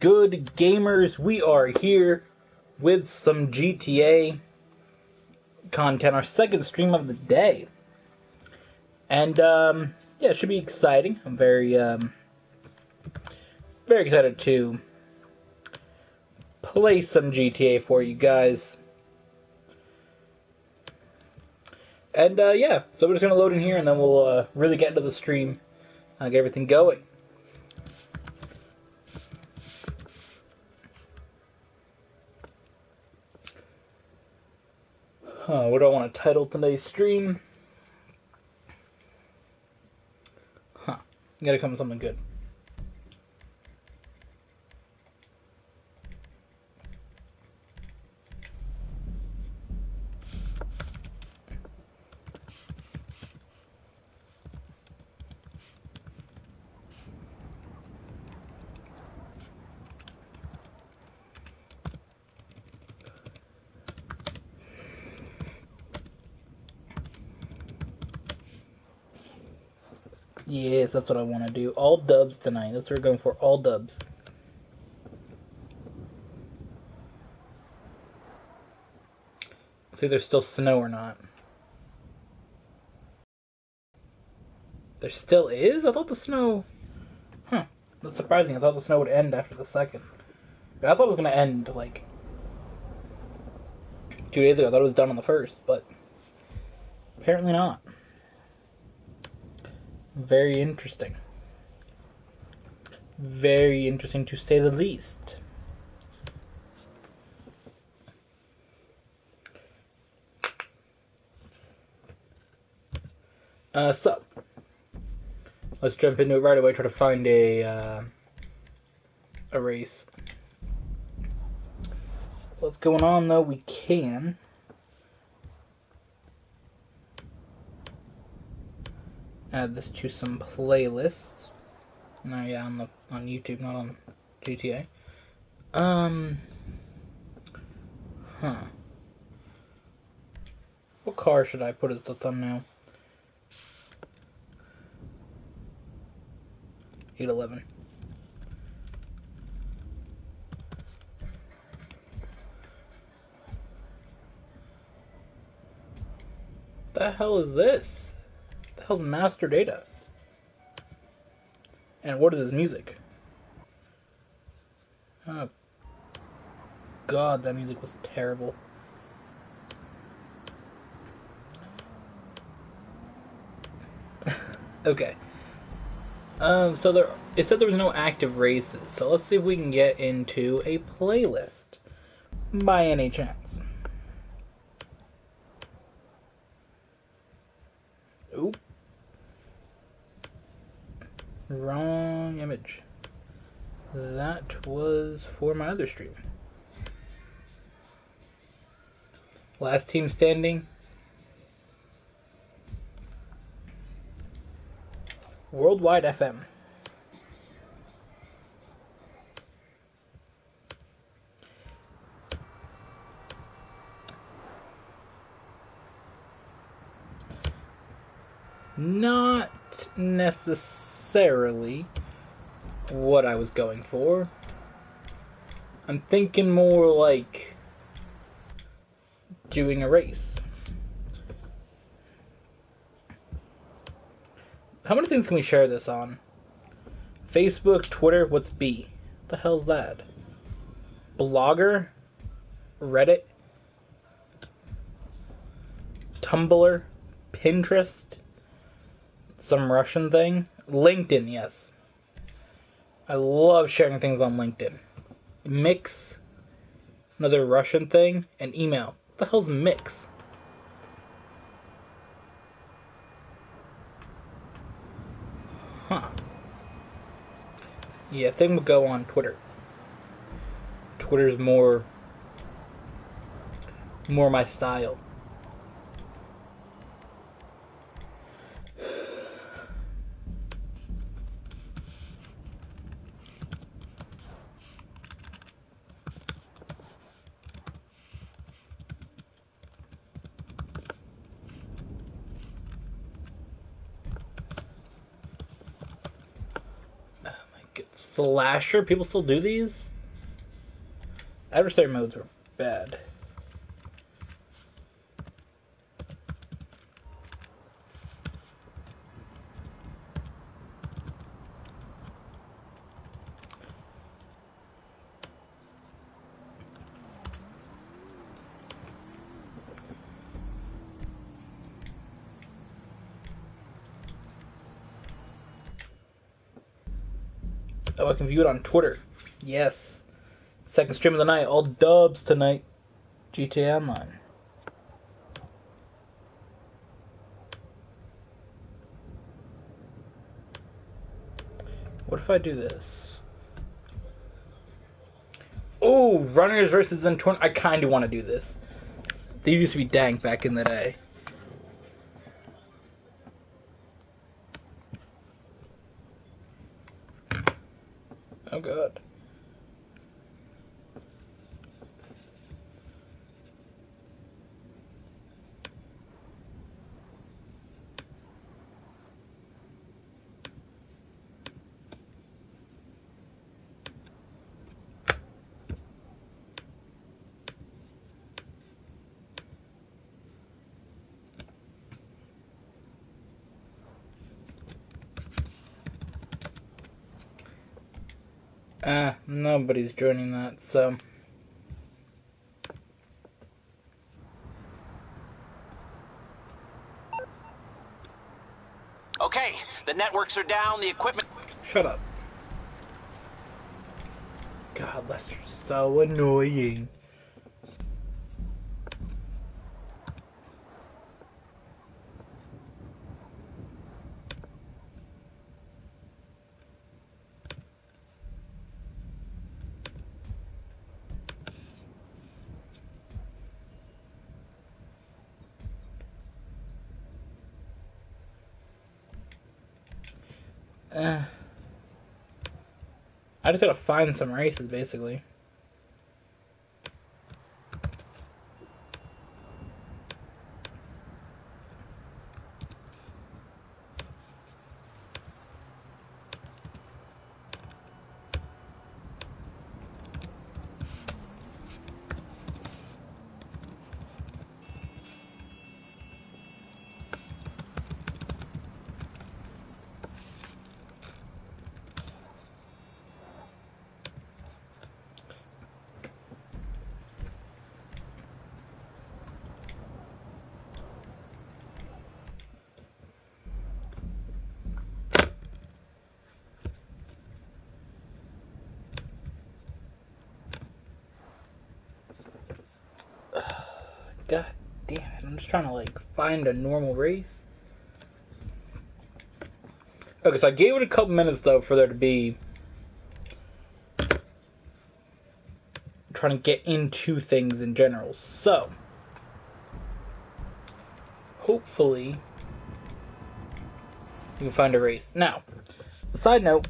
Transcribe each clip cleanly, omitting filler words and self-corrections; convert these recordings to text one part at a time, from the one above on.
good, gamers? We are here with some GTA content, our second stream of the day. And, yeah, it should be exciting. I'm very excited to play some GTA for you guys. And, yeah, so we're just going to load in here and then we'll really get into the stream, get everything going. What do I want to title today's stream? Gotta come with something good. Yes, that's what I want to do. All dubs tonight. That's what we're going for. All dubs. See if there's still snow or not. There still is? I thought the snow... That's surprising. I thought the snow would end after the second. I thought it was going to end, like, 2 days ago. I thought it was done on the first, but apparently not. Very interesting. Very interesting, to say the least. So, let's jump into it right away. Try to find a race. What's going on, though? We can add this to some playlists. No, yeah, on YouTube, not on GTA. What car should I put as the thumbnail? 811. The hell is this? The hell's master data? And what is this music? Oh God, that music was terrible. Okay. So it said there was no active races. So let's see if we can get into a playlist by any chance. Oop. Wrong image. That was for my other stream. Last team standing. Worldwide FM. Not necessarily what I was going for. I'm thinking more like doing a race. How many things can we share this on? Facebook, Twitter, what's B? What the hell's that? Blogger? Reddit? Tumblr? Pinterest? Some Russian thing? LinkedIn, yes. I love sharing things on LinkedIn. Mix? Another Russian thing? And email. What the hell's Mix? Yeah, I think we'll go on Twitter. Twitter's more my style. slasher. People still do these? Adversary modes were bad. Oh, I can view it on Twitter. Yes. Second stream of the night. All dubs tonight. GTA Online. What if I do this? Oh, runners versus in I kind of want to do this. These used to be dank back in the day. Oh god. Nobody's joining that, so... Okay, the networks are down, the equipment... Shut up. God, Lester's so annoying. I just gotta find some races, basically. God damn it, I'm just trying to, like, find a normal race. Okay, so I gave it a couple minutes, though, for there to be... trying to get into things in general, so... hopefully... you can find a race. Now, side note,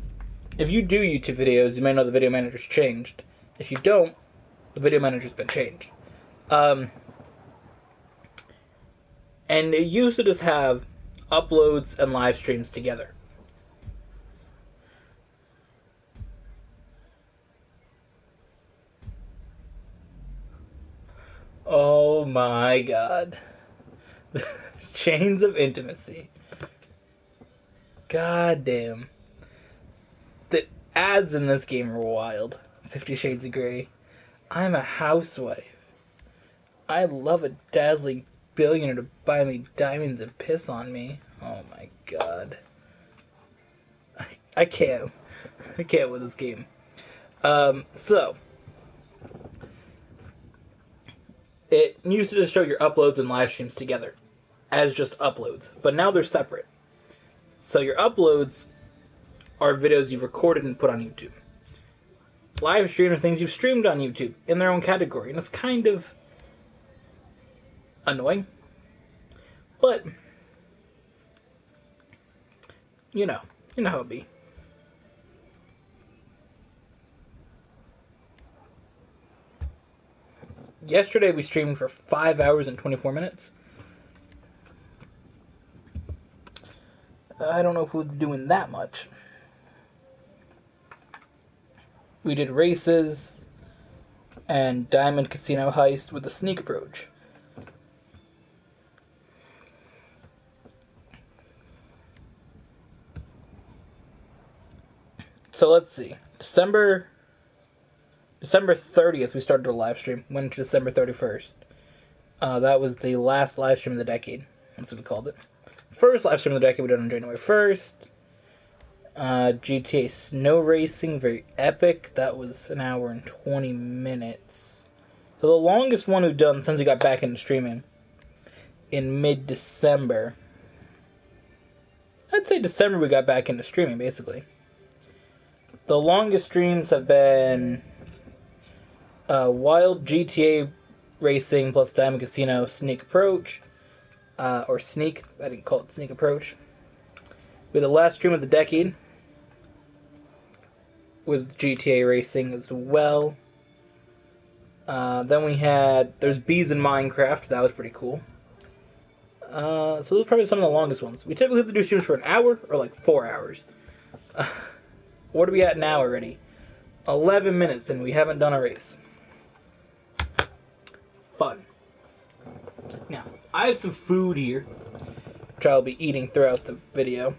if you do YouTube videos, you may know the video manager's changed. If you don't, the video manager's been changed. And it used to just have uploads and live streams together. Oh my god. Chains of intimacy. God damn. The ads in this game are wild. 50 Shades of Grey. I'm a housewife. I love a dazzling billionaire to buy me diamonds and piss on me. Oh my god. I can't. I can't with this game. So. It used to just show your uploads and live streams together as just uploads, but now they're separate. So your uploads are videos you've recorded and put on YouTube. Live stream are things you've streamed on YouTube in their own category, and it's kind of annoying. But, you know how it be. Yesterday we streamed for 5 hours and 24 minutes. I don't know if we'll be doing that much. We did races and Diamond Casino Heist with a sneak approach. So let's see. December 30th, we started a live stream. Went to December 31st. That was the last live stream of the decade. That's what we called it. First live stream of the decade we did on January 1st. GTA Snow Racing, very epic. That was an hour and 20 minutes. So the longest one we've done since we got back into streaming in mid-December. I'd say December we got back into streaming, basically. The longest streams have been Wild GTA Racing plus Diamond Casino Sneak Approach. Or Sneak. I didn't call it Sneak Approach. We had the last stream of the decade with GTA Racing as well. Then we had... There's Bees in Minecraft. That was pretty cool. So those are probably some of the longest ones. We typically have to do streams for an hour or like 4 hours. What are we at now already? 11 minutes and we haven't done a race. Fun. Now, I have some food here, which I'll be eating throughout the video.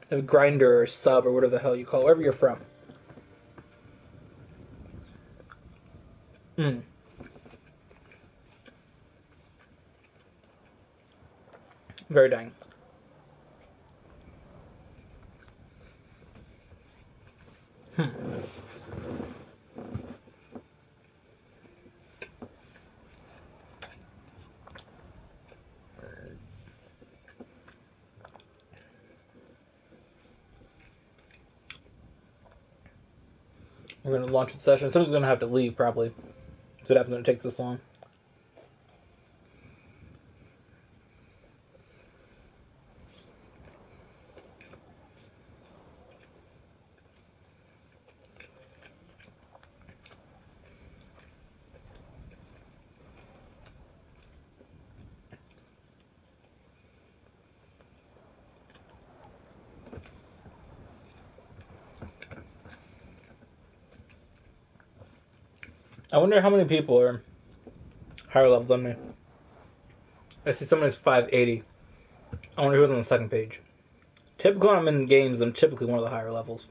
A grinder or sub or whatever the hell you call it, wherever you're from. Very dang. We're going to launch the session. Someone's going to have to leave, probably. That's what happens when it takes this long. I wonder how many people are higher level than me. I see someone who's 580. I wonder who's on the second page. Typically when I'm in games, I'm typically one of the higher levels.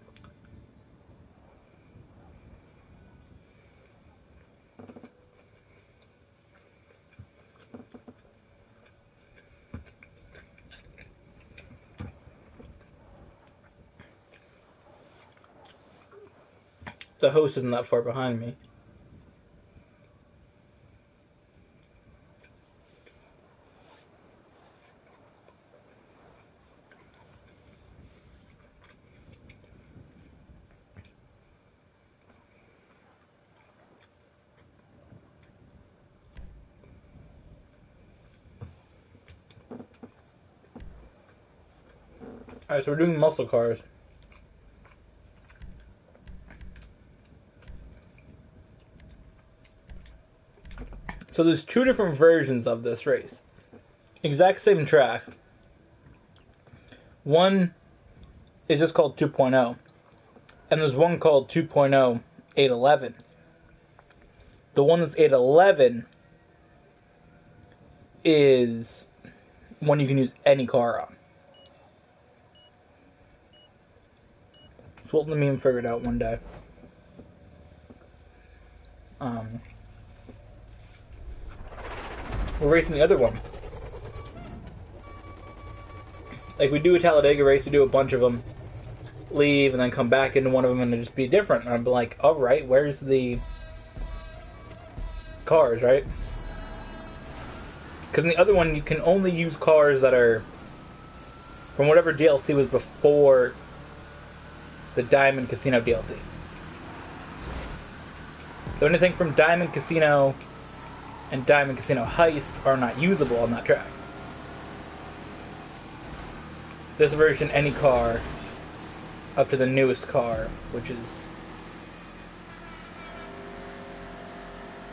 The host isn't that far behind me. Alright, so we're doing muscle cars. So there's two different versions of this race. Exact same track. One is just called 2.0. And there's one called 2.0 811. The one that's 811 is one you can use any car on. So let me figure it out one day. We're racing the other one. Like, we do a Talladega race, we do a bunch of them, leave, and then come back into one of them, and it'll just be different. And I'm like, alright, where's the cars, right? Because in the other one, you can only use cars that are from whatever DLC was before the Diamond Casino DLC. So anything from Diamond Casino and Diamond Casino Heist are not usable on that track. This version, any car up to the newest car, which is...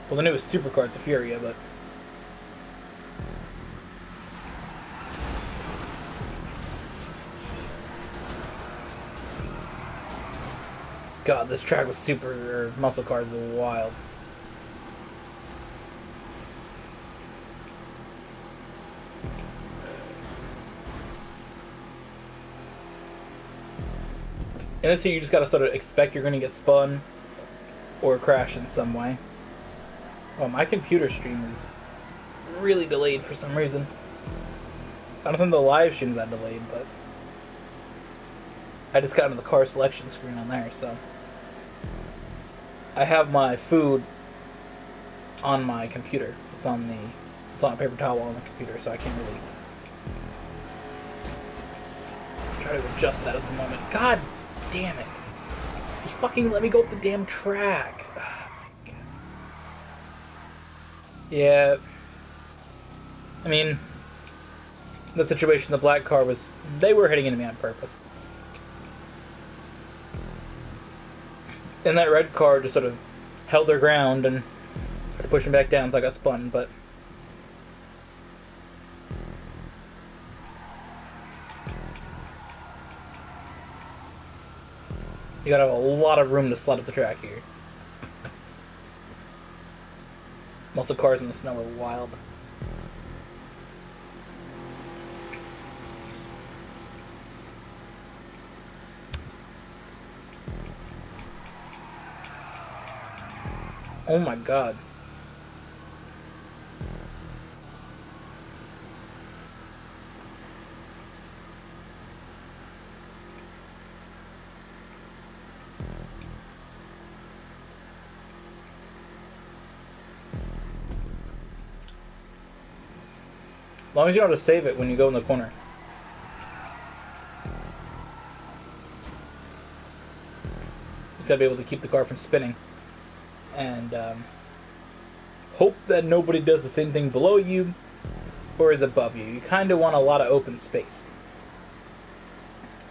well, the newest supercar is the Furia, but... God, this track with super or muscle cars is wild. In this here, you just gotta sort of expect you're gonna get spun or crash in some way. Oh, my computer stream is really delayed for some reason. I don't think the live stream's that delayed, but I just got into the car selection screen on there, so I have my food on my computer. It's on a paper towel on the computer, so I can't really try to adjust that at the moment. God damn it! Just fucking let me go up the damn track. Yeah, I mean, the situation, the black car was, they were hitting into me on purpose. And that red car just sort of held their ground and tried to push me back down, so I got spun, but you gotta have a lot of room to slide up the track here. Most of the cars in the snow are wild. Oh my god. As long as you know how to save it when you go in the corner. You just gotta be able to keep the car from spinning. And hope that nobody does the same thing below you or is above you. You kind of want a lot of open space.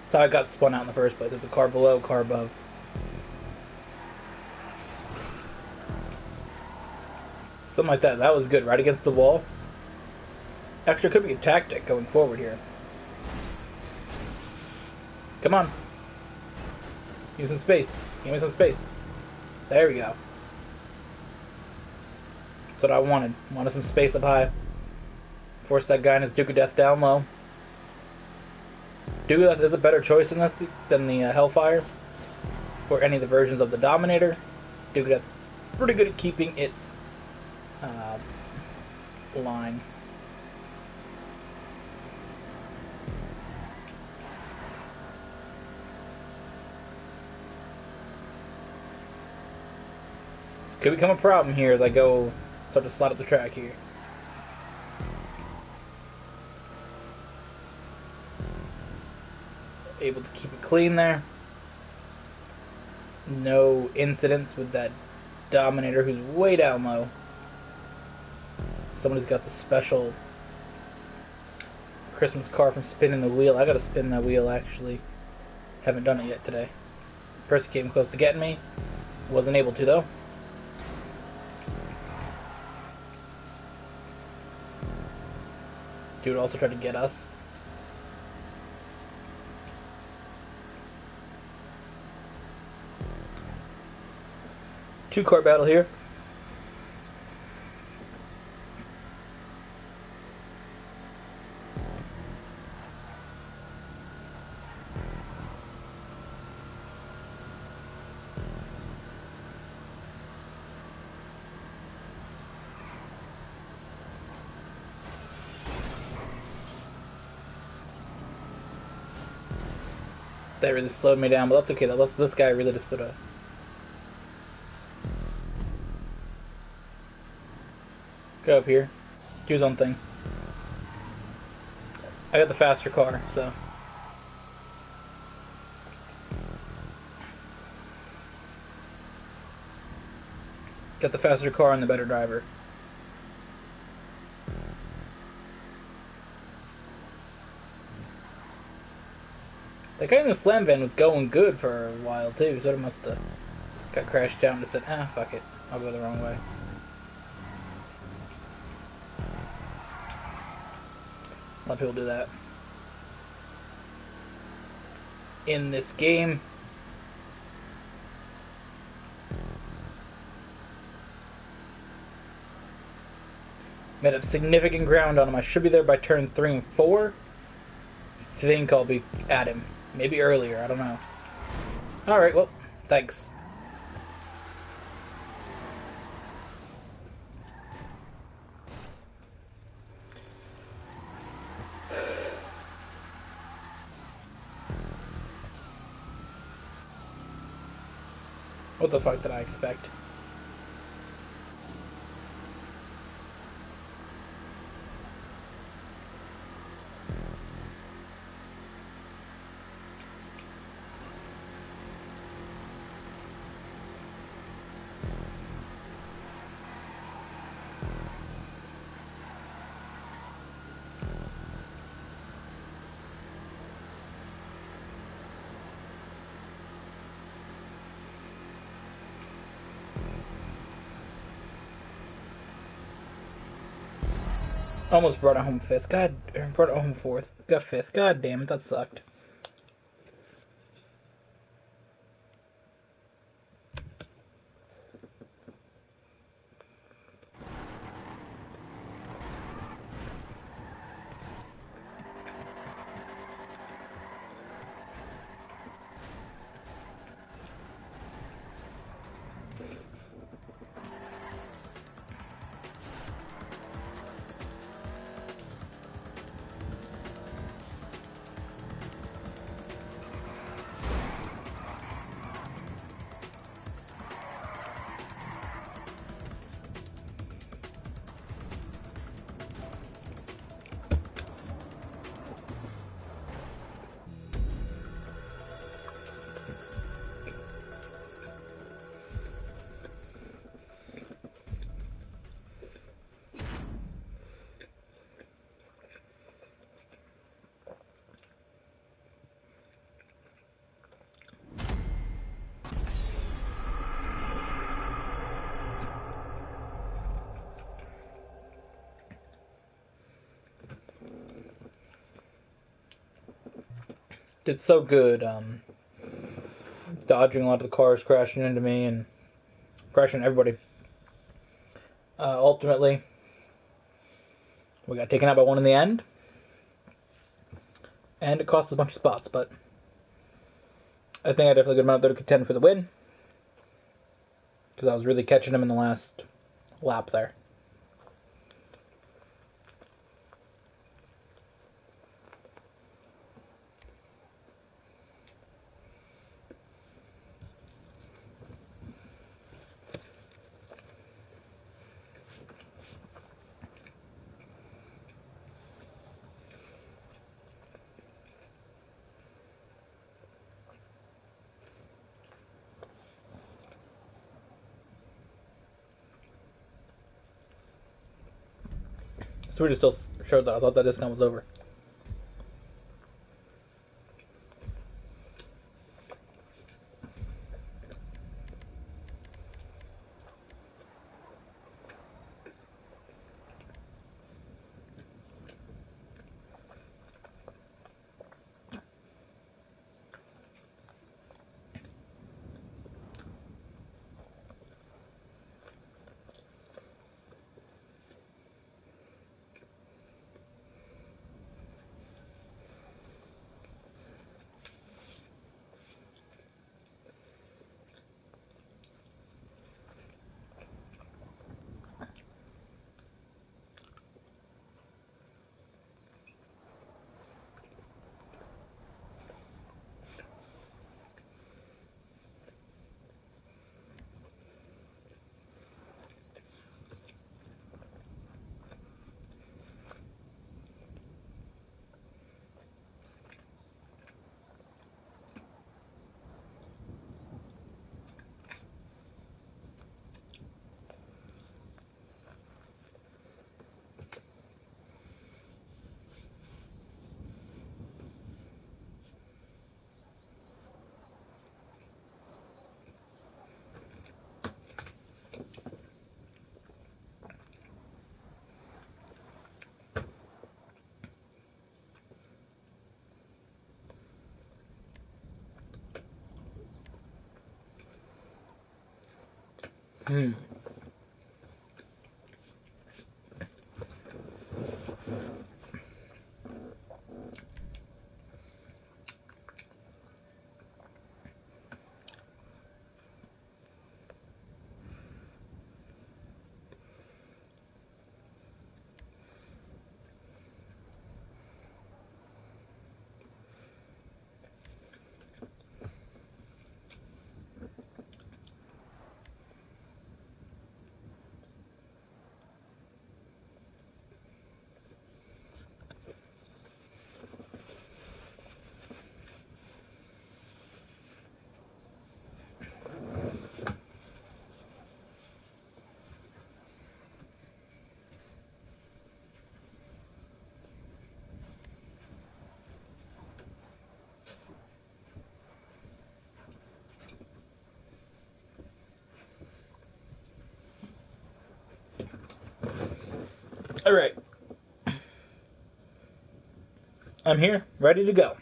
That's how I got spun out in the first place. It's a car below, car above. Something like that. That was good. Right against the wall. Actually, it could be a tactic going forward here. Come on. Give me some space. Give me some space. There we go. That's what I wanted. Wanted some space up high. Force that guy in his Duke of Death down low. Duke of Death is a better choice in this than the Hellfire. Or any of the versions of the Dominator. Duke of Death is pretty good at keeping its line. Could become a problem here as I go start to slide up the track here. Able to keep it clean there. No incidents with that Dominator who's way down low. Somebody's got the special Christmas car from spinning the wheel. I gotta spin that wheel actually. Haven't done it yet today. Person came close to getting me. Wasn't able to though. Dude also tried to get us. Two-car battle here. That really slowed me down, but that's okay. That lets this guy really just sort of go up here, do his own thing. I got the faster car, so got the faster car and the better driver. That guy in the slam van was going good for a while too, so it must have got crashed down and said, fuck it, I'll go the wrong way. A lot of people do that. In this game, Made up significant ground on him. I should be there by turn 3 and 4. Think I'll be at him. Maybe earlier, I don't know. Alright, well, thanks. What the fuck did I expect? Almost brought it home 5th. God, brought it home 4th. Got 5th. God damn it, that sucked. Did so good, dodging a lot of the cars crashing into me and crashing everybody. Ultimately, we got taken out by one in the end. And it cost us a bunch of spots, but I think I definitely got out there to contend for the win. Because I was really catching him in the last lap there. Sweden still showed that. I thought that discount was over. Alright. I'm here, ready to go.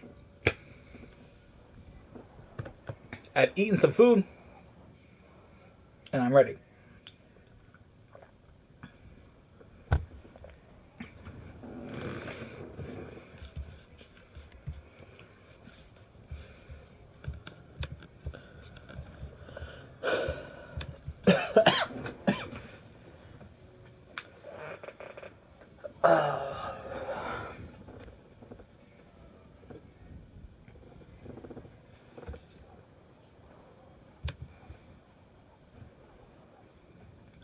I've eaten some food, and I'm ready.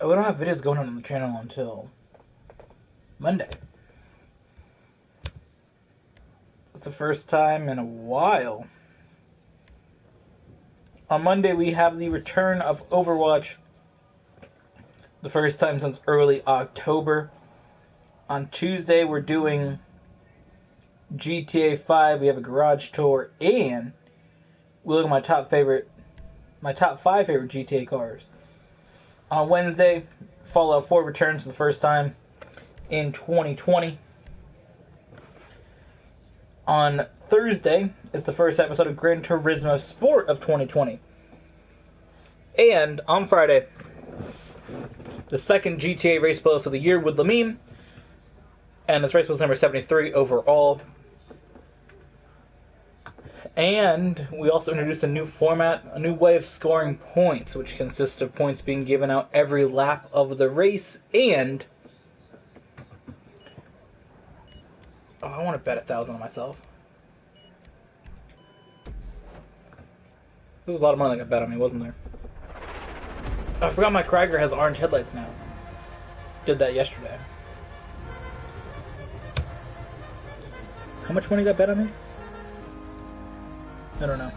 We don't have videos going on the channel until Monday. It's the first time in a while. On Monday we have the return of Overwatch. The first time since early October. On Tuesday we're doing GTA 5. We have a garage tour, and we look at my top 5 favorite GTA cars. On Wednesday, Fallout 4 returns for the first time in 2020. On Thursday is the first episode of Gran Turismo Sport of 2020. And on Friday, the second GTA race playlist of the year with Lamine. And this race was number 73 overall. And we also introduced a new format, a new way of scoring points, which consists of points being given out every lap of the race. And I want to bet 1,000 on myself. There was a lot of money that got bet on me, wasn't there? I forgot my Krieger has orange headlights now. Did that yesterday. How much money got bet on me? I don't know.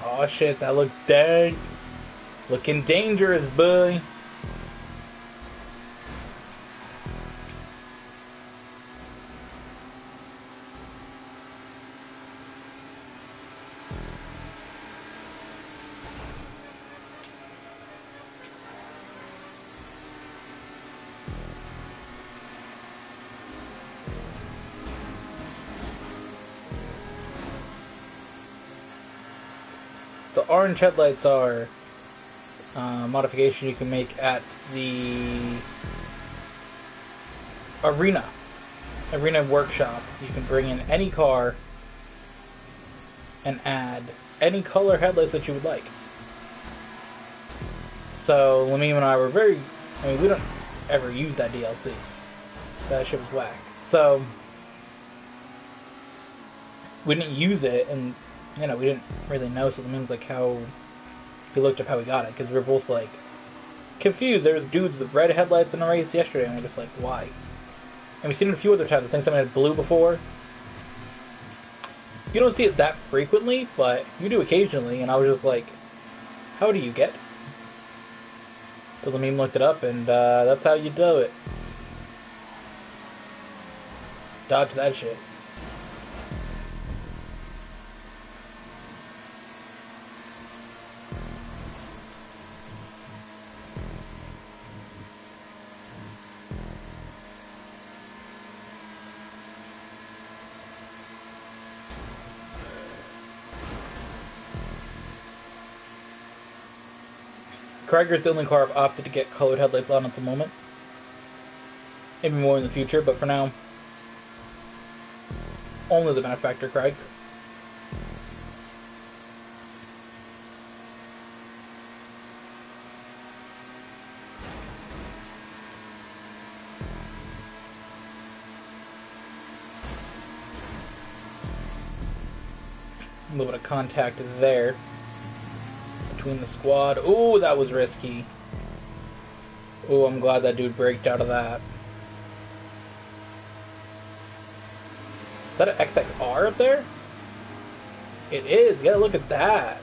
Oh shit, that looks dang. Looking dangerous, boy. The orange headlights are a modification you can make at the arena workshop. You can bring in any car and add any color headlights that you would like. So Lamine and I were we don't ever use that DLC. That shit was whack. So we didn't use it, and we didn't really know, so Lamine was like, he looked up how we got it, because we were both like confused. There was dudes with red headlights in the race yesterday, and we're just like, why? And we've seen it a few other times. I think someone had blue before. You don't see it that frequently, but you do occasionally, and I was just like, how do you get? So Lamine looked it up, and that's how you do it. Dodge that shit. Krieger's the only car I've opted to get colored headlights on at the moment. Maybe more in the future, but for now, only the manufacturer Krieger. A little bit of contact there between the squad. Ooh, that was risky. Ooh, I'm glad that dude braked out of that. Is that an XXR up there? It is. You gotta look at that.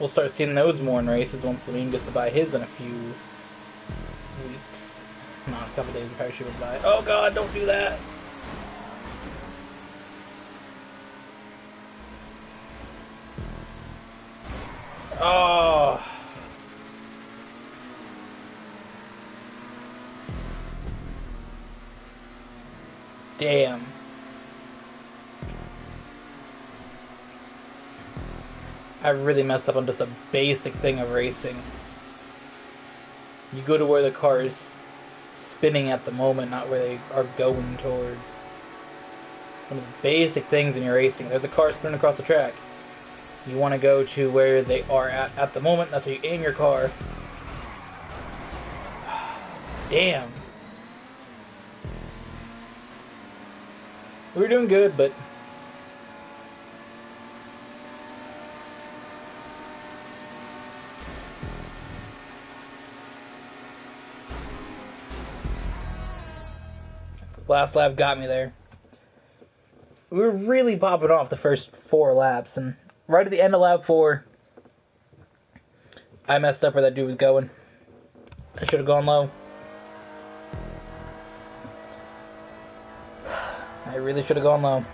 We'll start seeing those more in races once Lamine gets to buy his in a few weeks. Not a couple days, the parachute would die. Oh god, don't do that! Oh! Damn. I really messed up on just a basic thing of racing. You go to where the car is spinning at the moment, not where they are going towards. One of the basic things in your racing. There's a car spinning across the track. You want to go to where they are at the moment. That's where you aim your car. Damn. We were doing good, but... last lap got me there. We were really popping off the first 4 laps, and right at the end of lap 4, I messed up where that dude was going. I should have gone low. I really should have gone low.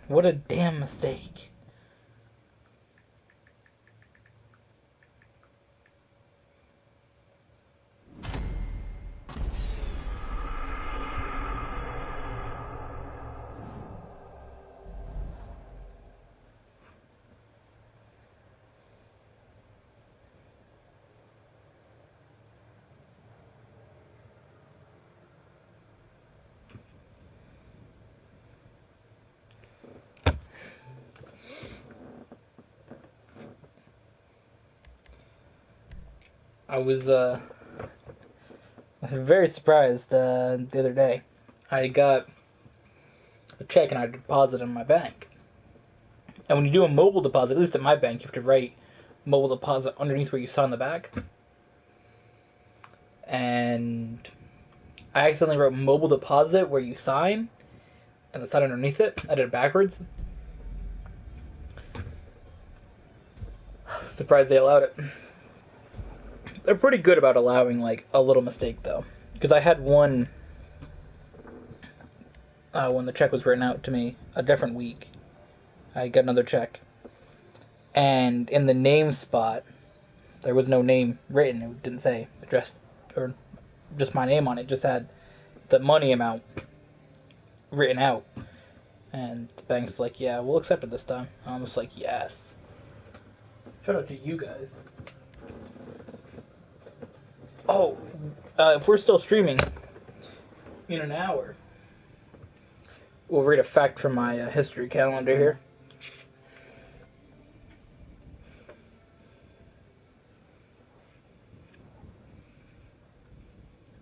What a damn mistake. I was very surprised the other day. I got a check and I deposited in my bank. And when you do a mobile deposit, at least at my bank, you have to write mobile deposit underneath where you sign the back. And I accidentally wrote mobile deposit where you sign, and the sign underneath it. I did it backwards. Surprised they allowed it. They're pretty good about allowing, like, a little mistake, though. Because I had one when the check was written out to me a different week. I got another check. And in the name spot, there was no name written. It didn't say address or just my name on it. It just had the money amount written out. And the bank's like, yeah, we'll accept it this time. I'm just like, yes. Shout out to you guys. Oh, if we're still streaming in an hour, we'll read a fact from my history calendar here.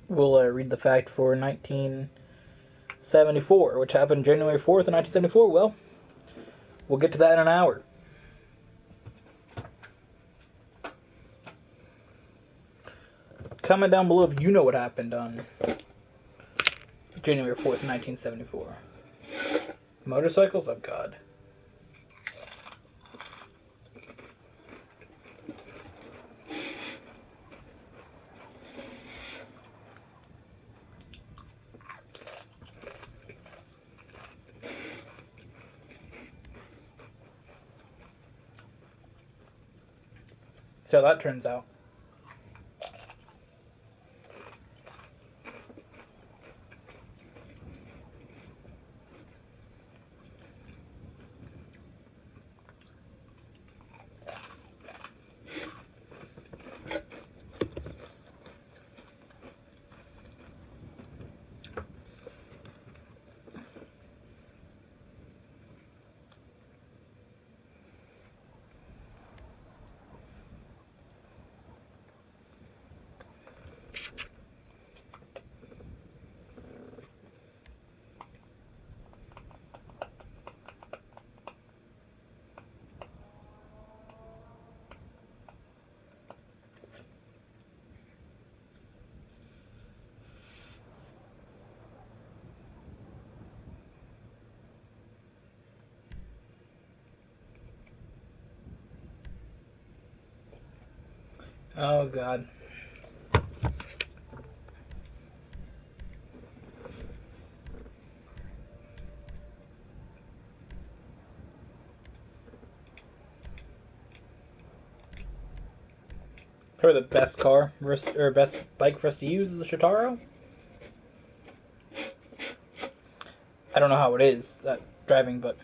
We'll read the fact for 1974, which happened January 4th, 1974. Well, we'll get to that in an hour. Comment down below if you know what happened on January 4th, 1974. Motorcycles? Oh, God. So that turns out. Oh, God. Probably the best car, or best bike for us to use is the Shotaro. I don't know how it is at driving, but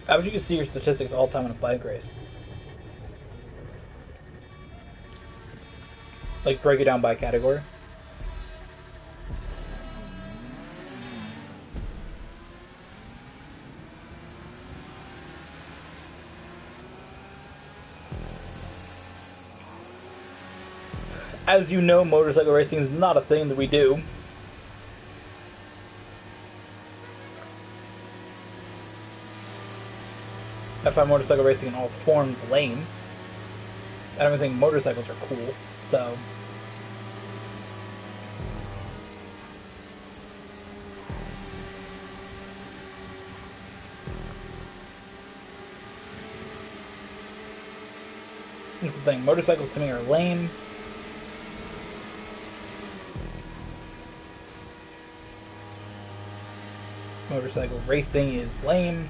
I wish you could see your statistics all the time in a bike race. Like, break it down by category. As you know, motorcycle racing is not a thing that we do. I find motorcycle racing in all forms lame. I don't even think motorcycles are cool, so... This is the thing, motorcycles to me are lame. Motorcycle racing is lame.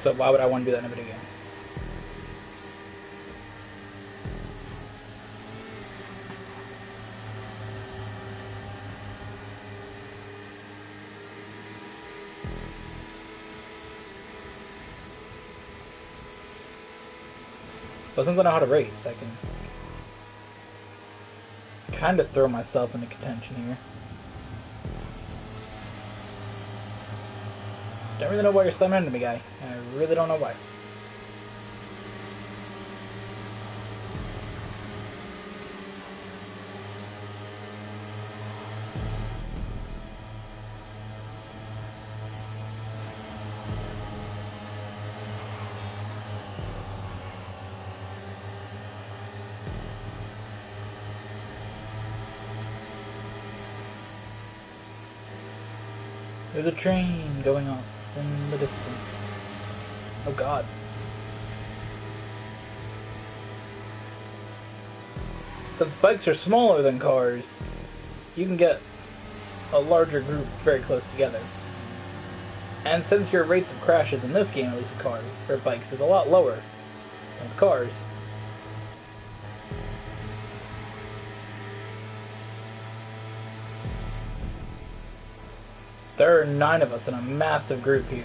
So why would I want to do that in a video game? But since I know how to race, I can kind of throw myself into contention here. Don't really know why you're slamming into me, guy. I really don't know why. There's a train going off in the distance. Oh God. Since bikes are smaller than cars, you can get a larger group very close together. And since your rates of crashes in this game, at least with cars, or bikes, is a lot lower than with cars, there are 9 of us in a massive group here.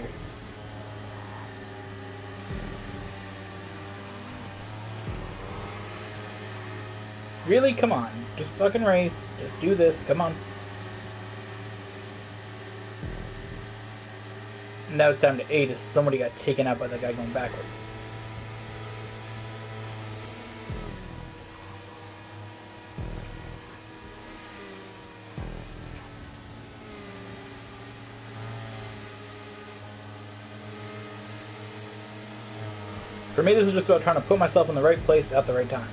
Really? Come on. Just fucking race. Just do this. Come on. Now it's down to 8 as somebody got taken out by that guy going backwards. For me, this is just about trying to put myself in the right place at the right time.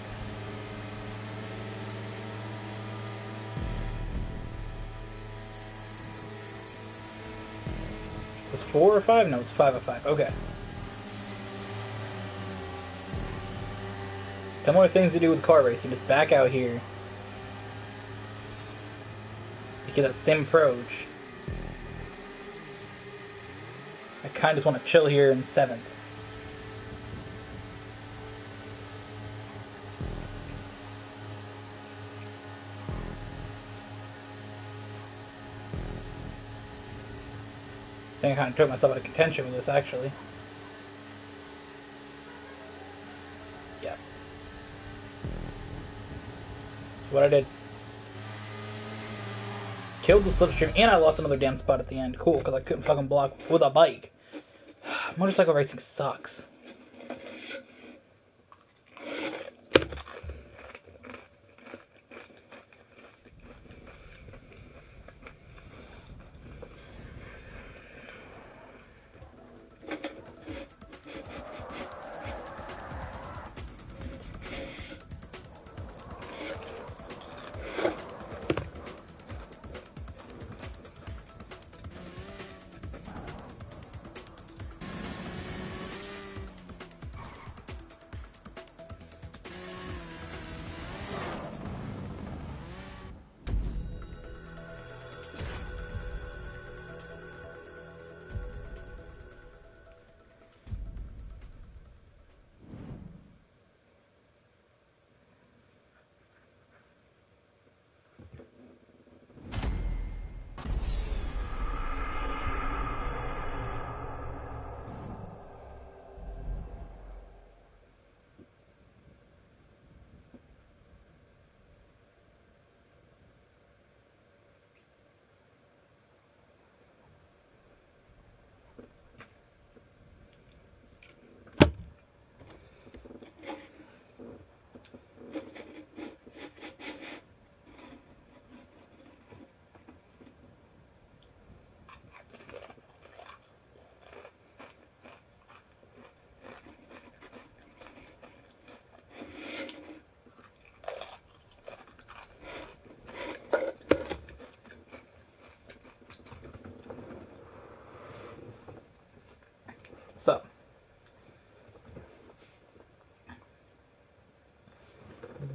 It was 4 or 5? No, it's 5 of 5. Okay. Similar things to do with car racing. Just back out here. You get that same approach. I kind of just want to chill here in 7th. I think I kind of took myself out of contention with this, actually. Yeah. That's what I did. Killed the slipstream, and I lost another damn spot at the end. Cool, because I couldn't fucking block with a bike. Motorcycle racing sucks.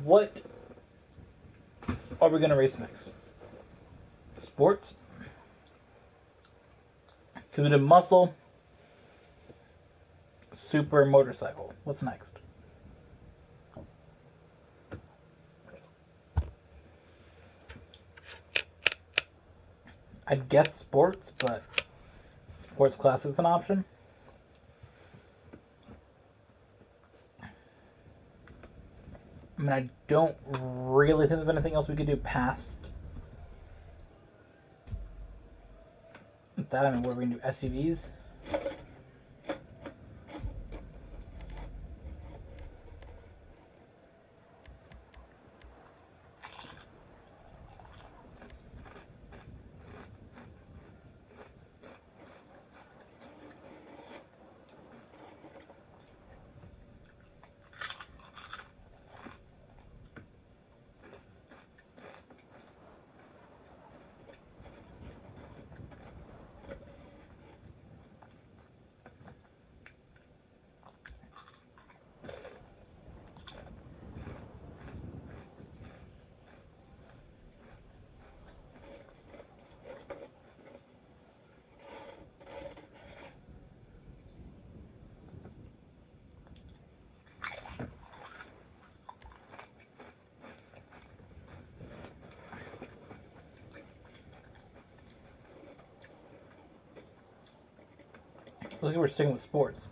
What are we gonna race next? Sports? Because we did muscle, super, motorcycle. What's next? I'd guess sports, but sports class is an option. I mean, I don't really think there's anything else we could do past that. I mean, what are we going to do? SUVs? Looks like we're sticking with sports.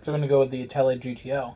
So we're going to go with the Italia GTO.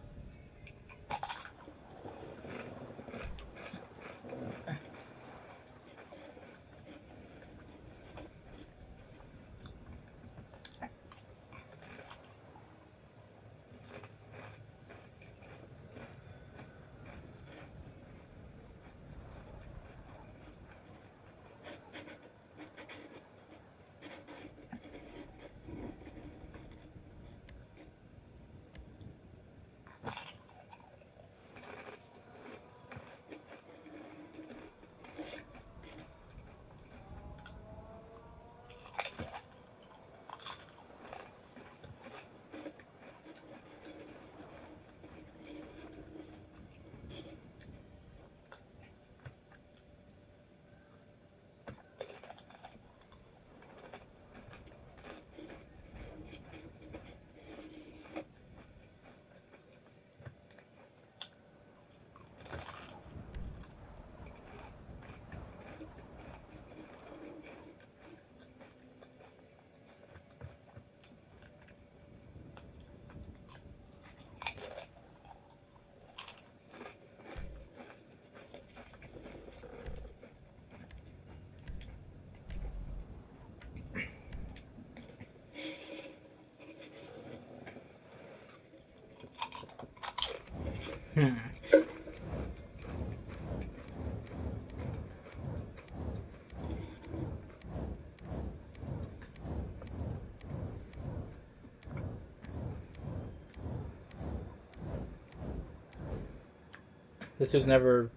This was never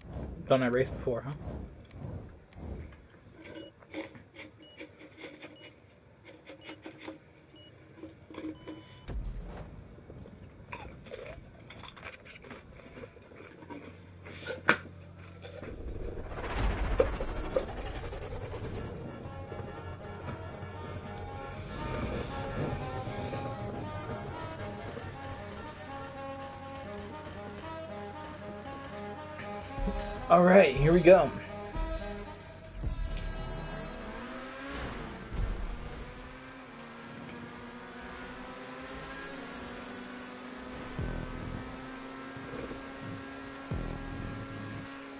done a race before, huh? Alright, here we go.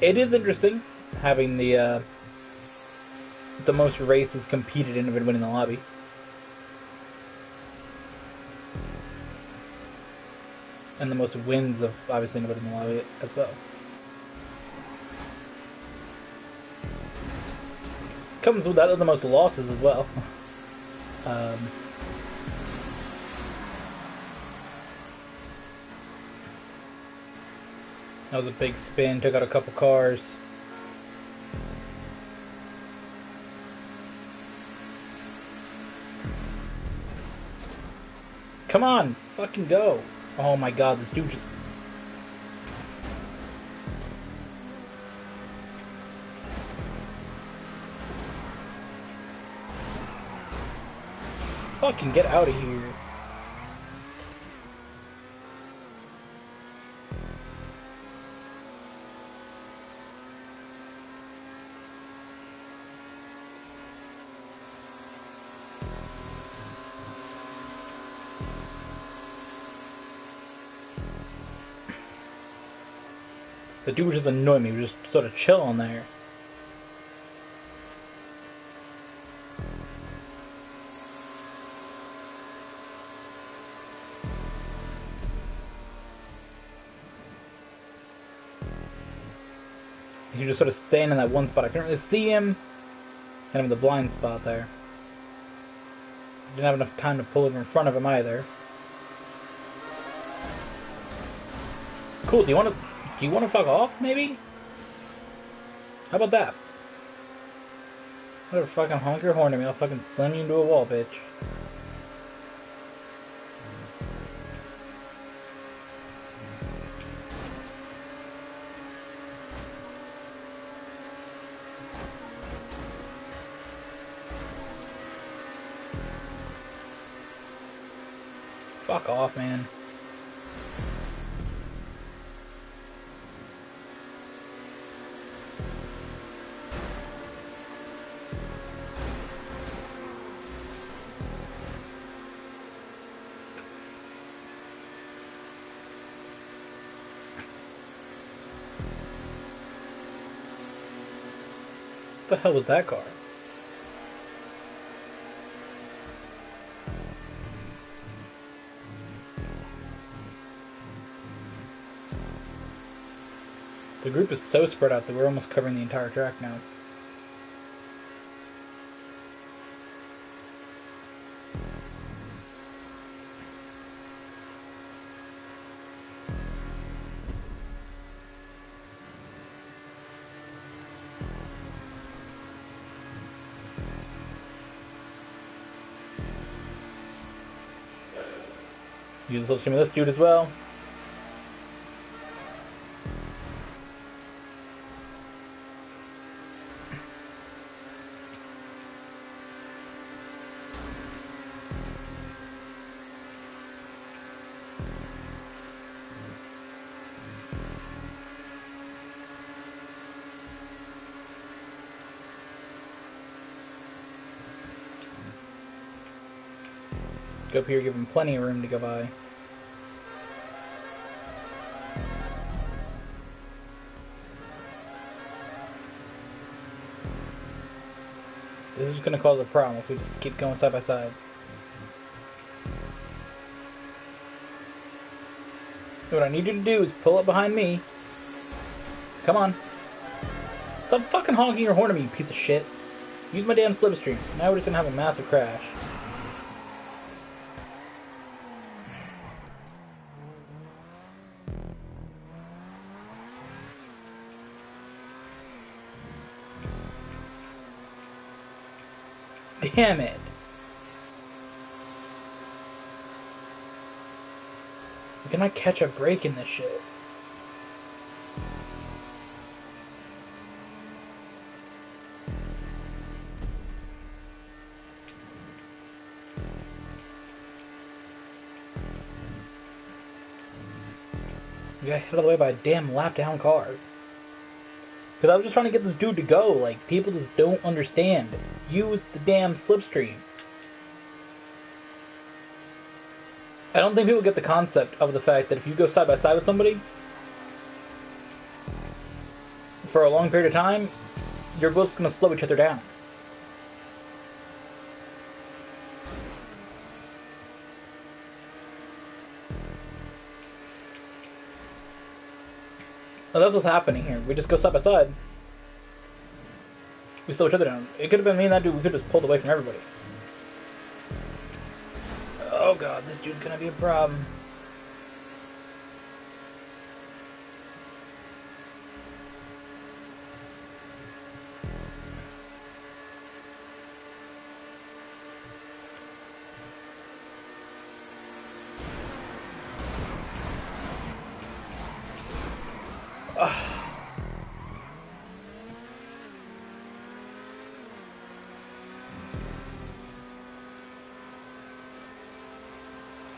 It is interesting having the most races competed in and winning the lobby. And the most wins of obviously winning the lobby as well. Comes without the most losses as well. Um, that was a big spin, took out a couple cars. Come on, fucking go. Oh my god, this dude just... Fucking get out of here. The dude was just annoying me. He was just sort of chilling there. He was just sort of staying in that one spot. I couldn't really see him. Kind of in the blind spot there. Didn't have enough time to pull it in front of him either. Cool. Do you want to fuck off? Maybe. How about that? Whatever. Fucking honk your horn at me. I'll fucking slam you into a wall, bitch. Fuck off, man. What the hell was that car? The group is so spread out that we're almost covering the entire track now. Use the slipstream of this dude as well. Go up here, give him plenty of room to go by. This is going to cause a problem if we just keep going side by side. What I need you to do is pull up behind me. Come on. Stop fucking honking your horn at me, you piece of shit. Use my damn slipstream. Now we're just going to have a massive crash. Damn it. We cannot catch a break in this shit. We got hit out of the way by a damn lap down car. Because I was just trying to get this dude to go. Like, people just don't understand. Use the damn slipstream. I don't think people get the concept of the fact that if you go side by side with somebody for a long period of time, you're both going to slow each other down. Well, that's what's happening here. We just go side by side. We slowed each other down. It could have been me and that dude. We could have just pulled away from everybody. Oh god, this dude's gonna be a problem.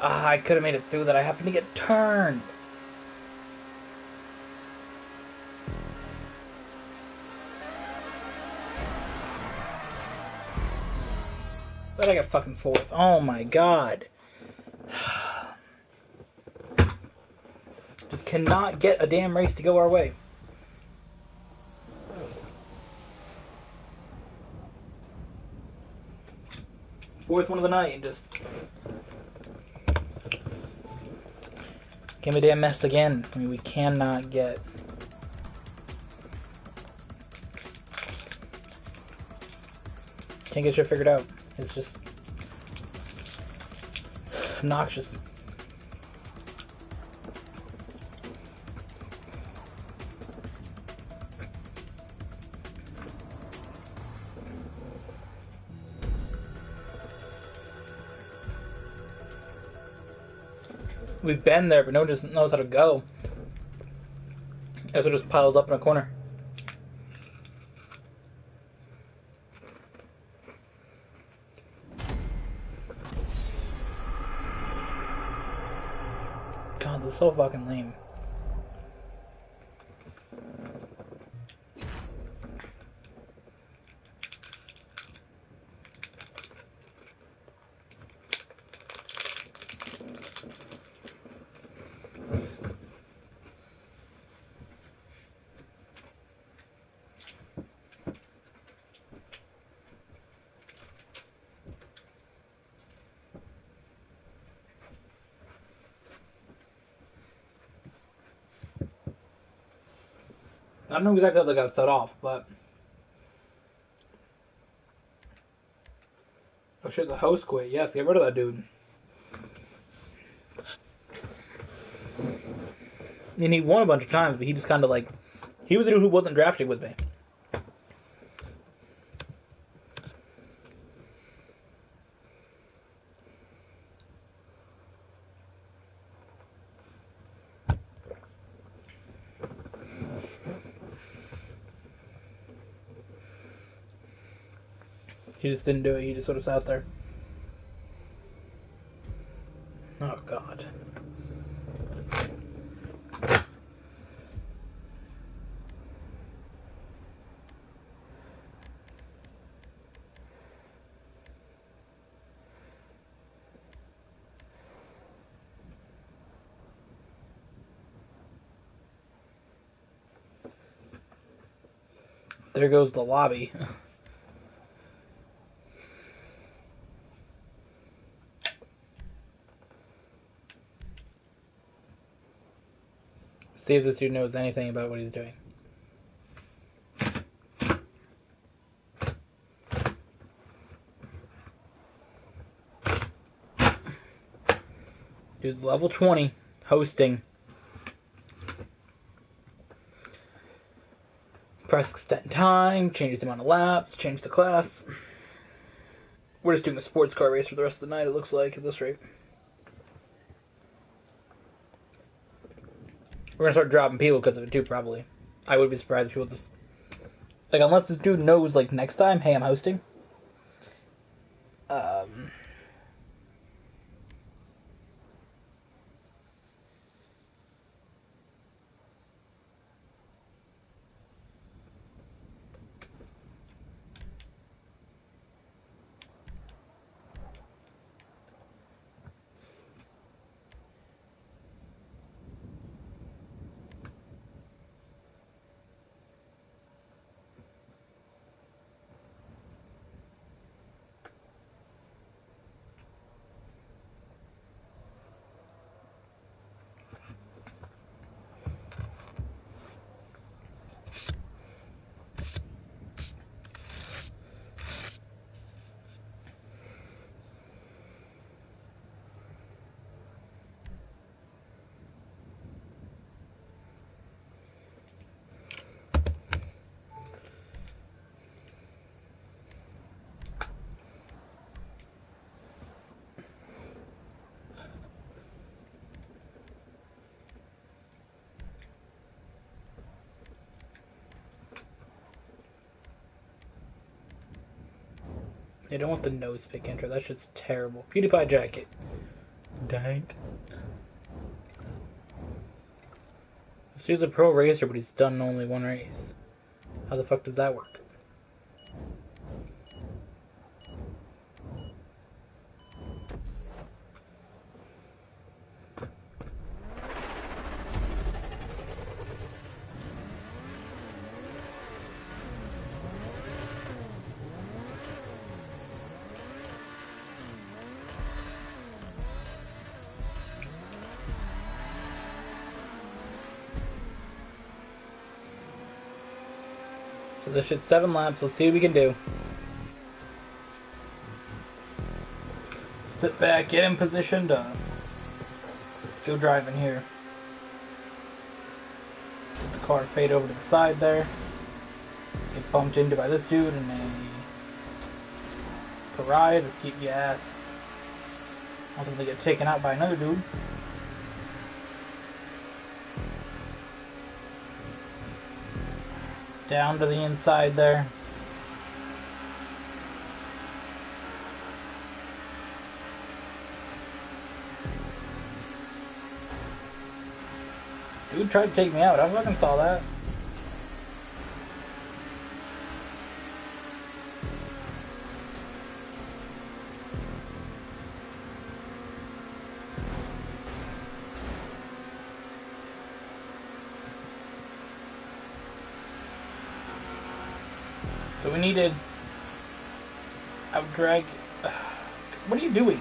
I could have made it through that. I happened to get turned. But I got fucking fourth. Oh my god. Just cannot get a damn race to go our way. Fourth one of the night and just can't be a damn mess again. I mean, we cannot get. Can't get shit figured out. It's just obnoxious. We've been there, but no one just knows how to go. As it just piles up in a corner. God, this is so fucking lame. I don't know exactly how they got set off, but... Oh shit, the host quit. Yes, get rid of that dude. I mean, he won a bunch of times, but he just kind of like... He was the dude who wasn't drafted with me. He just didn't do it. He just sort of sat there. Oh, God. There goes the lobby. See if this dude knows anything about what he's doing. Dude's level 20, hosting. Press extend time, changes the amount of laps, change the class. We're just doing a sports car race for the rest of the night, it looks like, at this rate. We're gonna start dropping people because of it too, probably. I would be surprised if people just... Like, unless this dude knows, like, next time, hey, I'm hosting. They don't want the nose pick intro. That shit's terrible. PewDiePie jacket. Dank. This dude's a pro racer, but he's done only one race. How the fuck does that work? So this shit's 7 laps. Let's see what we can do. Sit back, get in position to go driving here. Let the car fade over to the side there. Get bumped into by this dude in a ride. Just keep your ass. Ultimately get taken out by another dude. Down to the inside there. Dude tried to take me out. I fucking saw that. So we needed outdrag. What are you doing?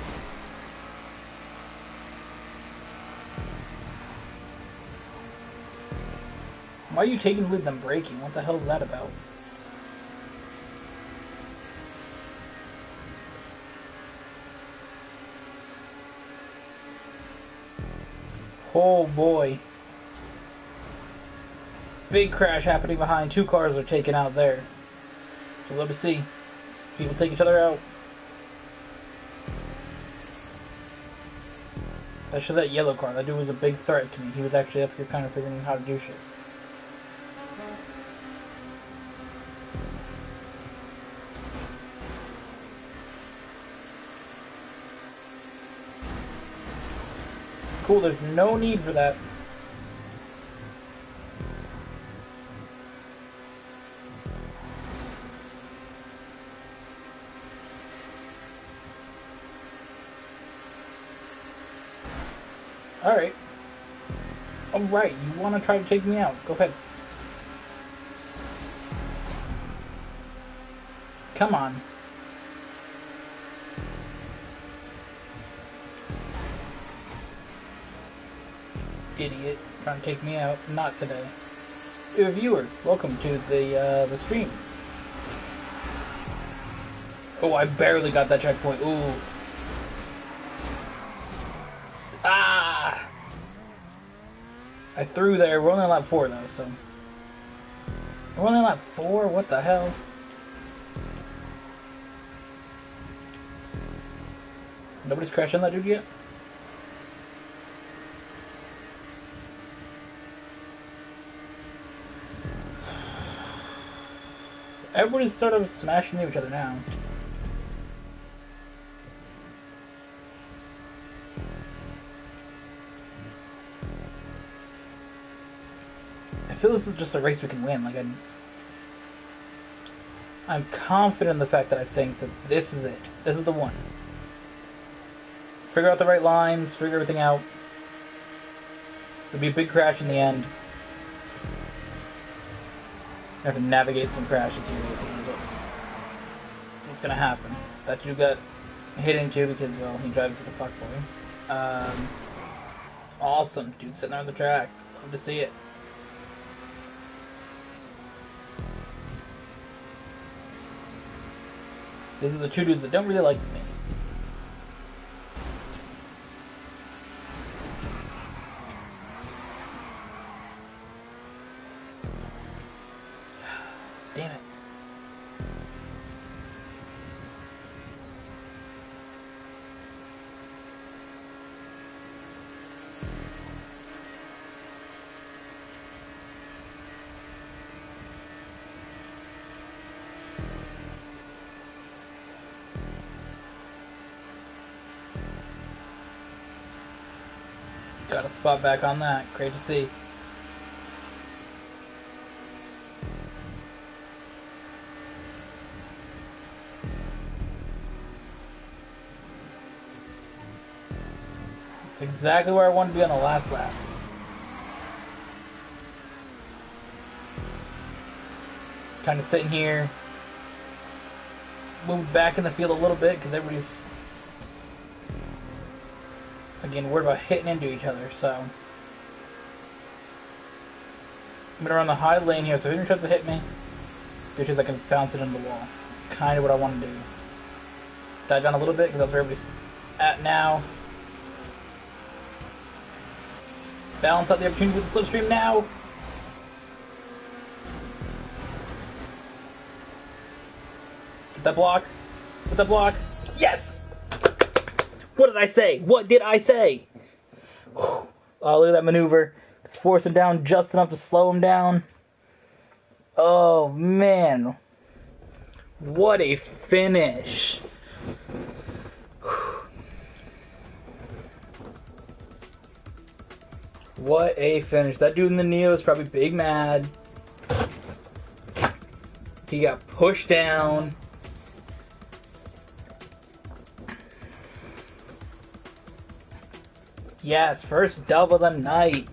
Why are you taking the lead and braking? What the hell is that about? Oh boy. Big crash happening behind. 2 cars are taken out there. So let us see. People take each other out. Especially that yellow car. That dude was a big threat to me. He was actually up here kind of figuring out how to do shit. Cool, there's no need for that. Alright. Alright, you want to try to take me out. Go ahead. Come on. Idiot. Trying to take me out. Not today. Dear viewer, welcome to the stream. Oh, I barely got that checkpoint. Ooh. Ah! I threw there. We're only on lap 4 though, so. We're only on lap 4? What the hell? Nobody's crashing that dude yet? Everybody's sort of smashing into each other now. I feel this is just a race we can win. Like I'm confident in the fact that I think that this is it. This is the one. Figure out the right lines, figure everything out. There'll be a big crash in the end. I have to navigate some crashes here, basically. But what's gonna happen? That you got hit into because, well, he drives like a fuckboy. Awesome, dude, sitting there on the track. Love to see it. These are the 2 dudes that don't really like me. Damn it. Got a spot back on that. Great to see. It's exactly where I wanted to be on the last lap. Kind of sitting here, move back in the field a little bit because everybody's, again, worried about hitting into each other. So I'm gonna run the high lane here, so if anyone tries to hit me, good chance I can just bounce it into the wall. It's kind of what I want to do. Dive down a little bit because that's where everybody's at now. Balance out the opportunity with the slipstream now. Get that block. Get that block. Yes! What did I say? What did I say? Oh, look at that maneuver. It's forcing down just enough to slow him down. Oh, man. What a finish. What a finish. That dude in the Neo is probably big mad. He got pushed down. Yes, first dub of the night.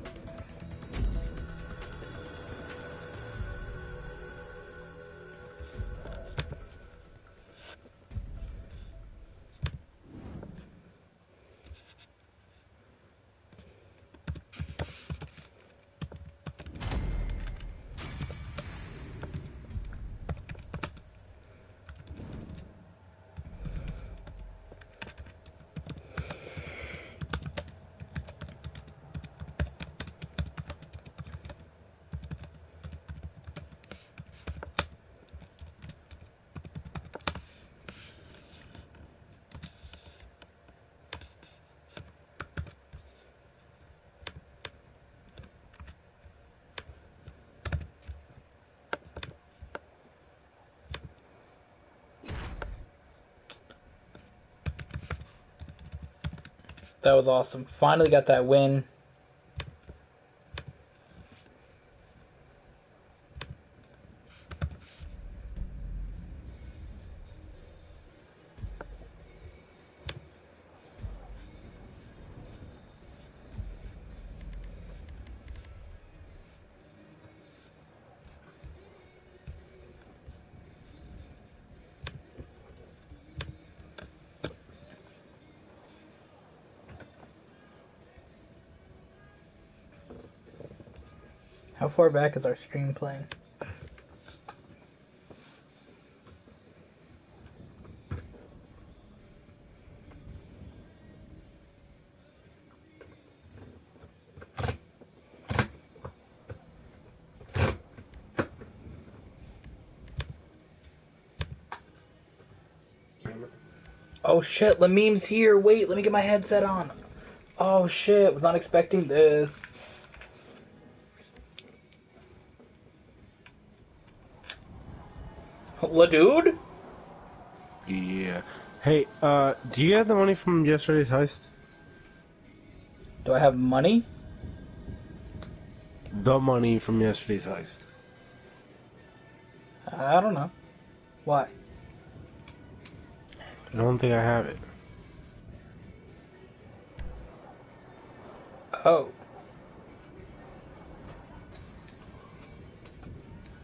That was awesome. Finally got that win. How far back is our stream playing? Oh shit, Lamim's here. Wait, let me get my headset on. Oh shit, was not expecting this. La dude? Yeah. Hey, do you have the money from yesterday's heist? Do I have money? The money from yesterday's heist. I don't know. Why? I don't think I have it. Oh.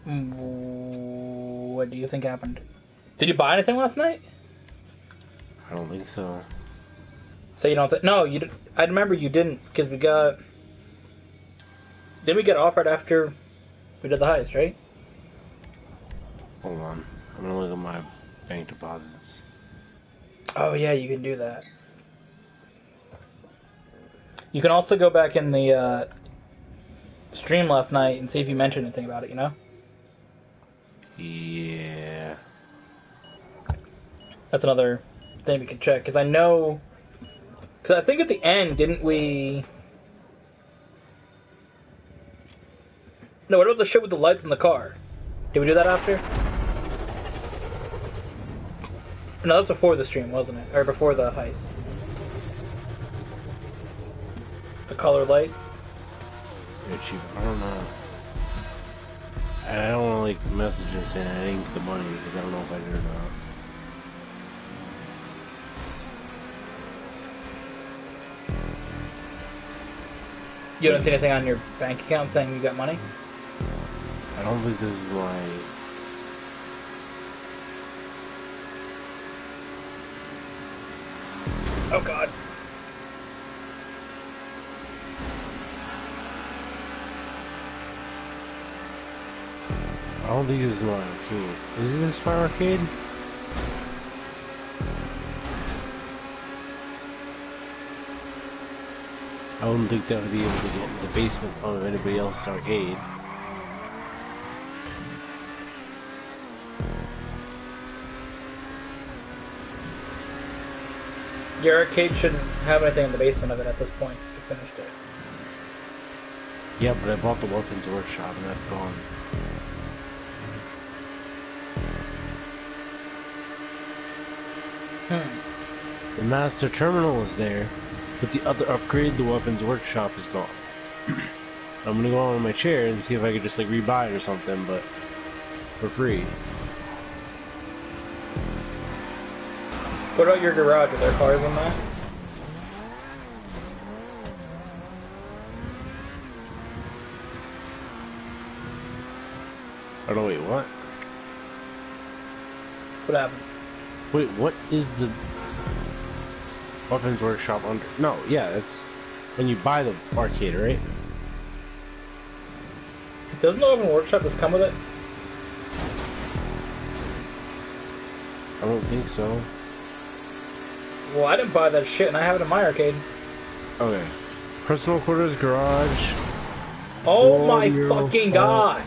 What do you think happened? Did you buy anything last night? I don't think so. So you don't think? No, you. I remember you didn't because we got. Didn't we get offered after we did the heist, right? Hold on. I'm gonna look at my bank deposits. Oh yeah, you can do that. You can also go back in the stream last night and see if you mentioned anything about it, you know? Yeah. That's another thing we could check, because I know... Because I think at the end, didn't we... No, what about the shit with the lights in the car? Did we do that after? No, that was before the stream, wasn't it? Or before the heist. The color lights. Yeah, cheap. I don't know. And I don't want to like message her saying I didn't get the money because I don't know if I did or not. You don't see anything on your bank account saying you got money? I don't think this is my... Oh god. I don't think this is my arcade. Is this my arcade? I wouldn't think that would be able to get in the basement of anybody else's arcade. Your arcade shouldn't have anything in the basement of it at this point, so you finished it. Yeah, but I bought the weapons workshop and that's gone. The master terminal is there, but the other upgrade, the weapons workshop, is gone. I'm gonna go on my chair and see if I could just like rebuy it or something, but for free. What about your garage? Are there cars in that? Oh no, wait, what? What happened? Wait, what is the weapons workshop under? No, yeah, that's when you buy the arcade, right? Doesn't the open workshop just come with it? I don't think so. Well, I didn't buy that shit and I have it in my arcade. Okay. Personal quarters, garage. Oh my fucking god!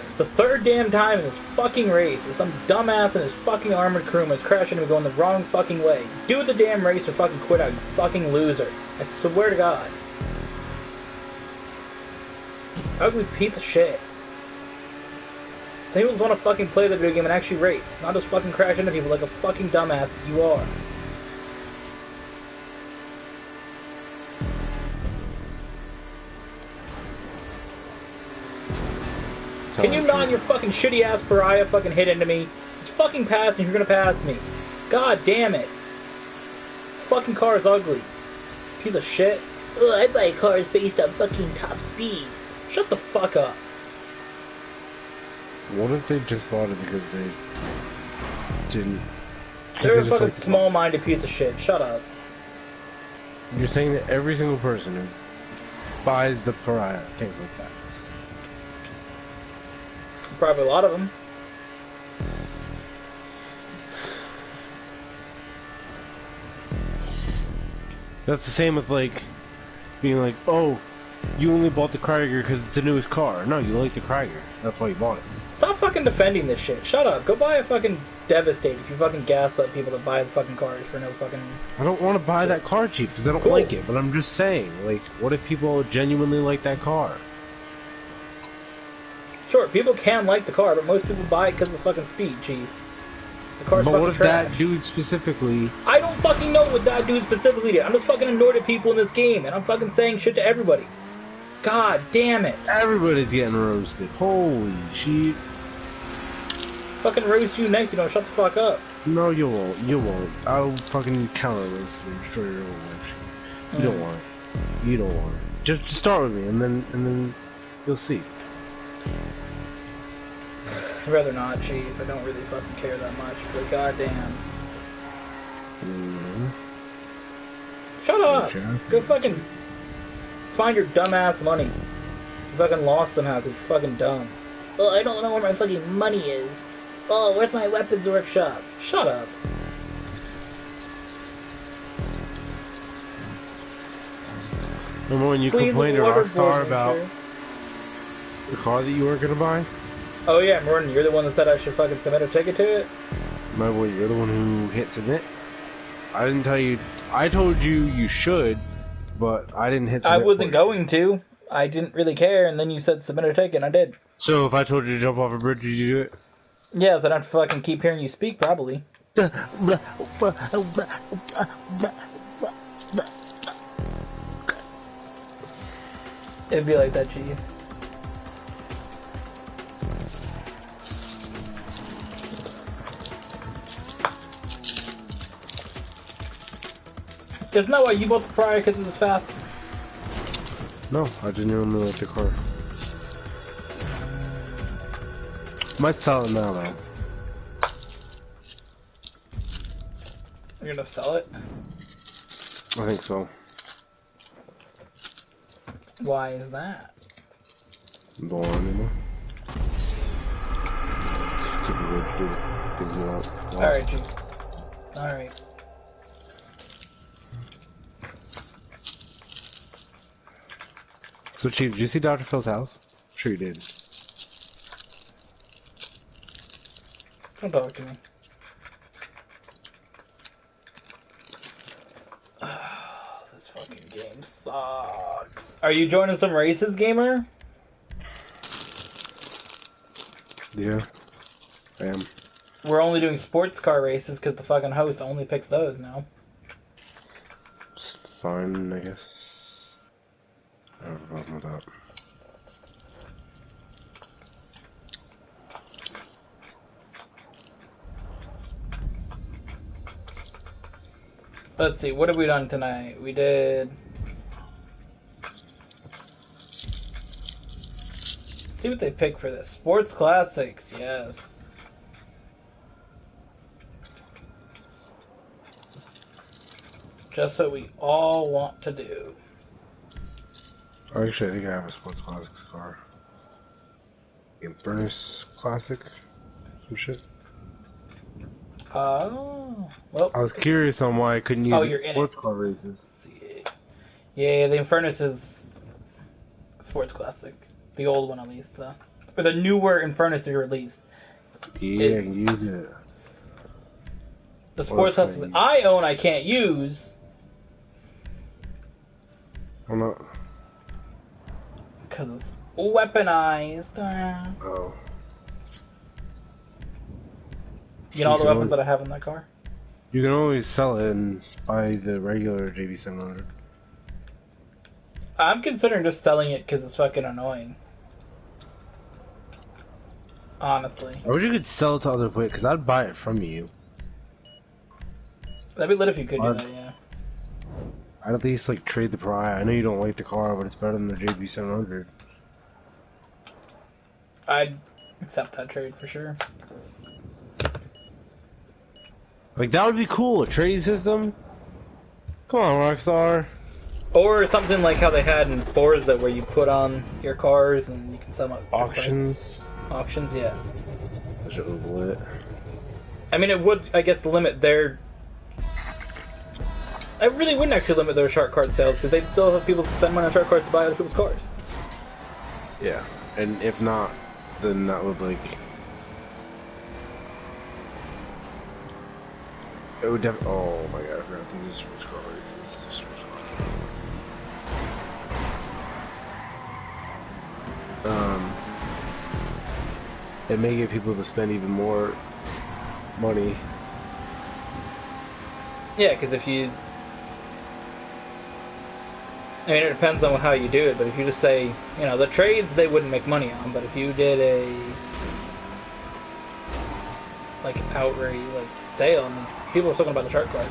It's the third damn time in this fucking race that some dumbass and his fucking armored crewman is crashing and going the wrong fucking way. Do the damn race or fucking quit out, you fucking loser. I swear to god. Ugly piece of shit. Some people just want to fucking play the video game and actually race, not just fucking crash into people like a fucking dumbass that you are. Can you not, your fucking shitty ass pariah, fucking hit into me? Just fucking pass and you're gonna pass me. God damn it. Fucking car is ugly. Piece of shit. Ugh, I buy cars based on fucking top speeds. Shut the fuck up. What if they just bought it because they didn't? They're a fucking small-minded piece of shit. Shut up. You're saying that every single person who buys the pariah thinks like that. Probably a lot of them. That's the same with like being like, oh, you only bought the Krieger because it's the newest car. No, you like the Krieger. That's why you bought it. Stop fucking defending this shit. Shut up. Go buy a fucking Devastate if you fucking gaslight people that buy the fucking cars for no fucking... I don't want to buy that car cheap because I don't like it, but I'm just saying, like, what if people genuinely like that car? Sure, people can like the car, but most people buy it because of the fucking speed, chief. The car's but fucking what if trash. that dude specifically... I don't fucking know what that dude specifically did. I'm just fucking annoyed at people in this game, and I'm fucking saying shit to everybody. God damn it. Everybody's getting roasted. Holy shit. Fucking roast you next, you don't shut the fuck up. No, you won't. You won't. I'll fucking counter roast you and destroy your own life. You don't want it. You don't want it. Just start with me, and then you'll see. I'd rather not, chief. I don't really fucking care that much, but goddamn. Shut up! Go fucking find your dumbass money. You fucking lost somehow because you're fucking dumb. Oh, I don't know where my fucking money is. Oh, where's my weapons workshop? Shut up. Remember when you complained to Rockstar about the car that you weren't gonna buy? Oh yeah, Morton, you're the one that said I should fucking submit a ticket to it? My boy, you're the one who hit submit. I didn't tell you. I told you you should, but I didn't hit submit. I wasn't going to. I didn't really care, and then you said submit a ticket, and I did. So if I told you to jump off a bridge, would you do it? Yes, I'd have to fucking keep hearing you speak, probably. It'd be like that, G. Isn't that why you bought the Prior, because it was fast? No, I genuinely like the car. Might sell it now though. You're gonna sell it? I think so. Why is that? Don't want anymore. Just typical rich dude. Things you want. Alright, G. Alright. So, Chief, did you see Dr. Phil's house? I'm sure you did. Don't talk to me. This fucking game sucks. Are you joining some races, gamer? Yeah, I am. We're only doing sports car races because the fucking host only picks those now. It's fine, I guess. I don't have a problem with that. Let's see, what have we done tonight? We did... see what they pick for this. Sports Classics, yes. Just what we all want to do. Actually, I think I have a Sports Classics car. Furnace Classic? Some shit. Oh, well. I was curious on why I couldn't use you're it in in sports it. car races. Yeah, the Infernus is Sports Classic. The old one, at least. Or the newer Infernus to be released. Yeah, I can use it. The Sports Classic I own, I can't use. I'm not. Because it's weaponized. Oh. You know all the weapons that I have in that car? You can always sell it and buy the regular JB700. I'm considering just selling it because it's fucking annoying. Honestly. I wish you could sell it to other players, because I'd buy it from you. That'd be lit if you could do that, yeah. I'd at least like trade the Pariah. I know you don't like the car, but it's better than the JB700. I'd accept that trade for sure. Like, that would be cool, a trade system. Come on, Rockstar. Or something like how they had in Forza, where you put on your cars and you can sell them at Auctions. Auctions, yeah. That shit was lit. I mean, it would, I guess, limit their... I really wouldn't actually limit their shark card sales, because they'd still have people spend money on shark cards to buy other people's cars. Yeah, and if not, then that would like... It would definitely... Oh my god, I forgot this is sports car races. Sports car races. It may get people to spend even more money. Yeah, because if you... I mean, it depends on how you do it, but if you just say, you know, the trades they wouldn't make money on, but if you did a... like an outright, like, sale, I mean, people are talking about the shark cards.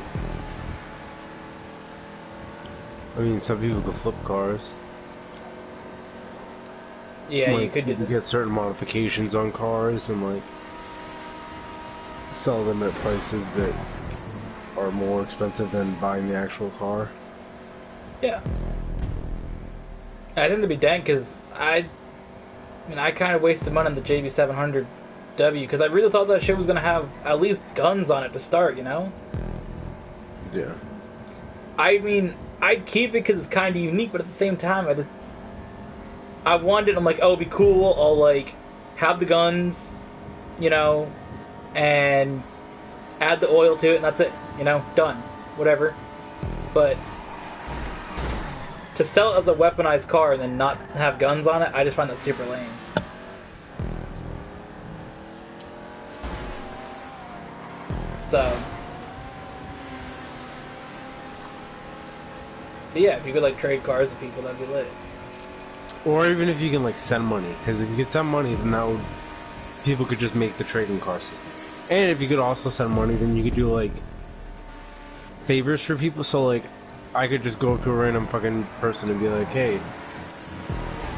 I mean, some people could flip cars. Yeah, like, you could do you that. get certain modifications on cars and like sell them at prices that are more expensive than buying the actual car. Yeah. I think that'd be dang, because I kind of wasted money on the JB700W, because I really thought that shit was going to have at least guns on it to start, you know? Yeah. I mean, I'd keep it because it's kind of unique, but at the same time, I wanted, I'm like, oh, it'd be cool, I'll, like, have the guns, you know, and add the oil to it, and that's it, you know, done, whatever. But to sell it as a weaponized car and then not have guns on it, I just find that super lame. So, but yeah, if you could like trade cars with people, that'd be lit. Or even if you can like send money, because if you could send money, then that would people could just make the trading car system. And if you could also send money, then you could do like favors for people. So like, I could just go up to a random fucking person and be like, "Hey,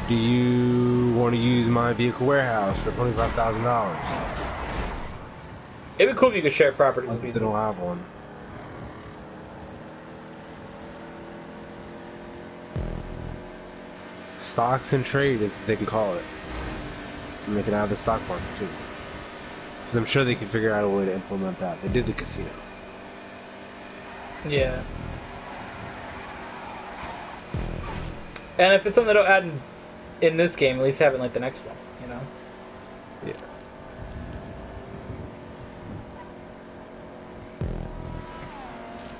do you want to use my vehicle warehouse for $25,000?" It'd be cool if you could share properties with They people. don't have one. Stocks and trade, as they can call it. And they can add the stock market too. Because I'm sure they can figure out a way to implement that. They did the casino. Yeah. And if it's something they don't add in this game, at least have it in like the next one, you know? Yeah.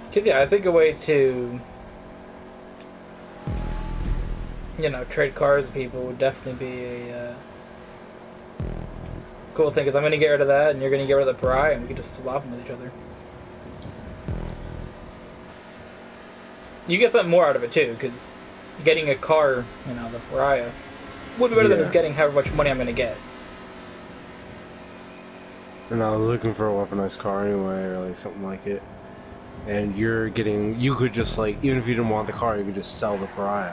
Because, yeah, I think a way to, you know, trade cars with people would definitely be a cool thing. Because I'm going to get rid of that, and you're going to get rid of the pariah, and we can just swap them with each other. You get something more out of it, too, because getting a car, you know, the pariah, would be better than just getting however much money I'm going to get. And I was looking for a weaponized car anyway, or like something like it. And you could just like, even if you didn't want the car, you could just sell the pariah.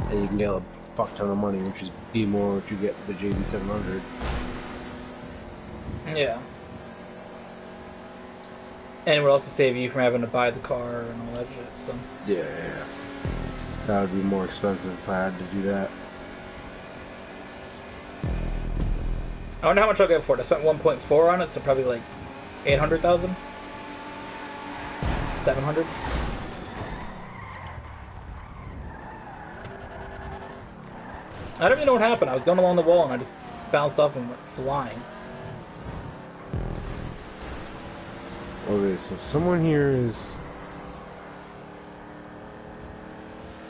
And you can get a fuck ton of money, which is be more what you get for the JB700. Yeah. And it would also save you from having to buy the car and all that shit, so. Yeah. That would be more expensive if I had to do that. I wonder how much I'll get for it. I spent 1.4 on it, so probably like 800,000? 700? I don't even know what happened. I was going along the wall and I just bounced off and went flying. Okay, so someone here is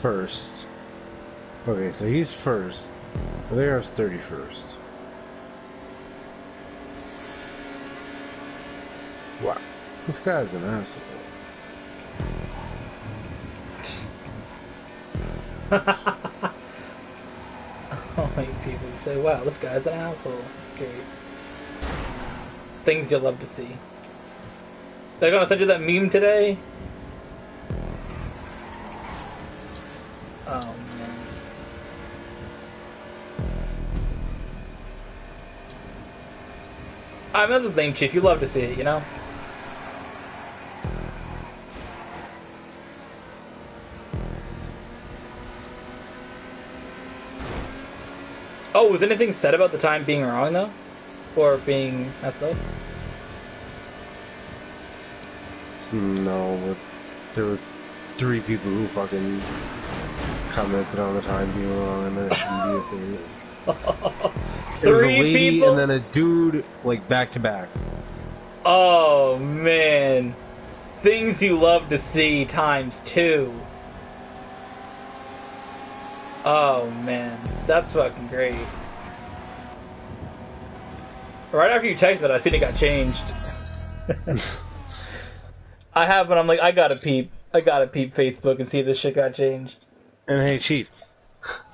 first. Okay, so he's first. Well, there's 31st. Wow, this guy's an asshole. Oh, many people say, wow, this guy's an asshole. That's great. Things you'll love to see. They're gonna send you that meme today? Oh, man. I mean, that's the thing, Chief. You love to see it, you know? Oh, was anything said about the time being wrong, though? Or being messed up? No, but there were 3 people who fucking commented on the time being wrong, and then it shouldn't be a thing. There was a lady people? and then a dude, like back to back. Oh, man. Things you love to see times 2. Oh, man. That's fucking great. Right after you texted, I seen it got changed. I have, but I'm like, I gotta peep Facebook and see if this shit got changed. And hey, Chief,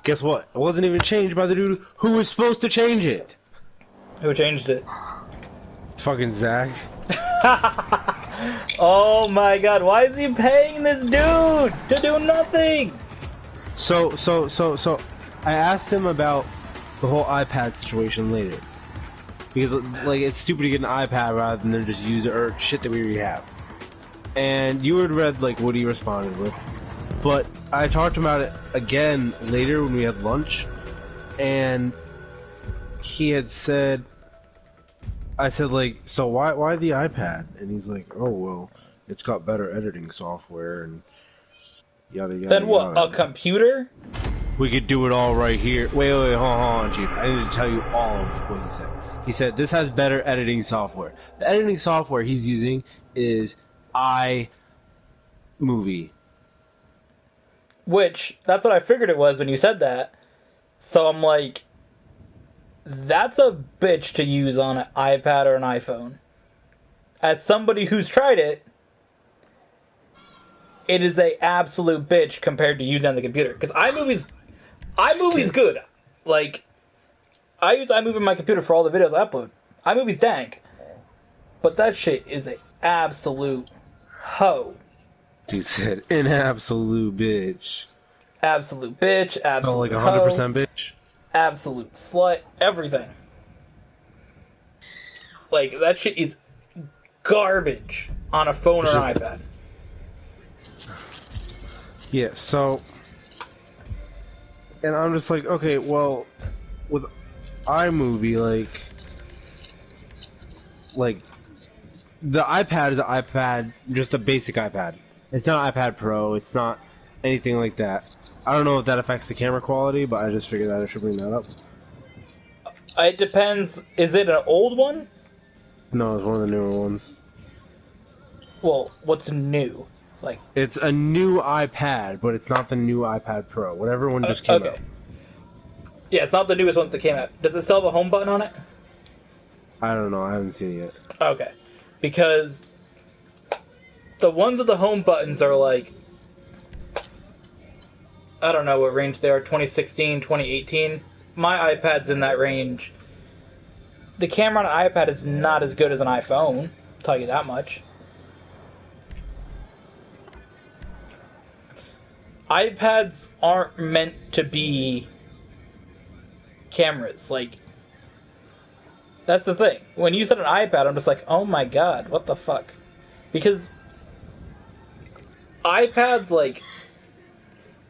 guess what? It wasn't even changed by the dude who was supposed to change it. Who changed it? Fucking Zach. Oh my god, why is he paying this dude to do nothing? So, I asked him about the whole iPad situation later. Because, like, it's stupid to get an iPad rather than just use it, or shit that we already have. And you had read, like, what he responded with. But I talked about it again later when we had lunch, and he had said, I said, like, so why the iPad? And he's like, oh, well, it's got better editing software, and yada, yada, Then what, yada. a computer? We could do it all right here. Wait, hold on, Chief. I need to tell you all of what he said. He said, this has better editing software. The editing software he's using is iMovie. Which, that's what I figured it was when you said that. So I'm like, that's a bitch to use on an iPad or an iPhone. As somebody who's tried it, it is a absolute bitch compared to using on the computer. Because iMovie's good. Like, I use iMovie on my computer for all the videos I upload. iMovie's dank. But that shit is an absolute hoe. He said, an absolute bitch. Absolute bitch, So like absolute 100% bitch? absolute slut, everything. Like, that shit is garbage on a phone or an iPad. Yeah, so... And I'm just like, okay, well, with iMovie, like, the iPad is an iPad, just a basic iPad. It's not iPad Pro, it's not anything like that. I don't know if that affects the camera quality, but I just figured that I should bring that up. It depends. Is it an old one? No, it's one of the newer ones. Well, what's new? Like, It's a new iPad, but it's not the new iPad Pro. Whatever one just came out. Yeah, it's not the newest ones that came out. Does it still have a home button on it? I don't know, I haven't seen it yet. Okay. Because the ones with the home buttons are like, I don't know what range they are, 2016, 2018. My iPad's in that range. The camera on an iPad is not as good as an iPhone, I'll tell you that much. iPads aren't meant to be cameras. Like, that's the thing. When you said an iPad, I'm just like, oh my god, what the fuck? Because iPads, like,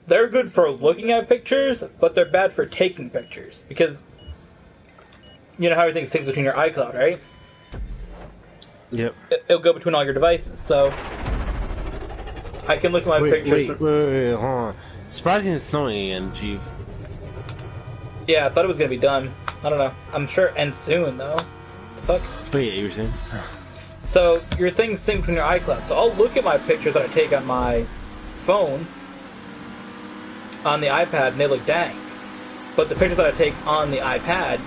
they're good for looking at pictures, but they're bad for taking pictures. Because you know how everything syncs between your iCloud, right? Yep. It'll go between all your devices, so I can look at my pictures. Wait, hold on. Surprising it's snowing again, Chief. Yeah, I thought it was gonna be done. I don't know. I'm sure it ends soon, though. Fuck. But yeah, you were saying? So, your things sync between your iCloud. So I'll look at my pictures that I take on my phone, on the iPad, and they look dang. But the pictures that I take on the iPad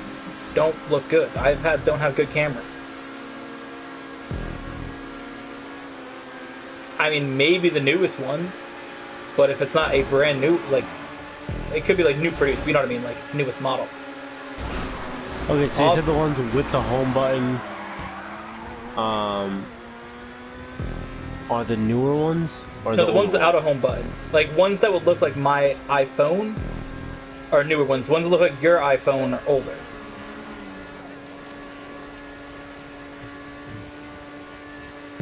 don't look good. iPads don't have good cameras. I mean, maybe the newest ones, but if it's not a brand new, like, it could be like new produced, you know what I mean, like newest model. Okay, so you said the ones with the home button, are the newer ones? Or No, the ones without a home button. Like, ones that would look like my iPhone are newer ones. Ones that look like your iPhone are older.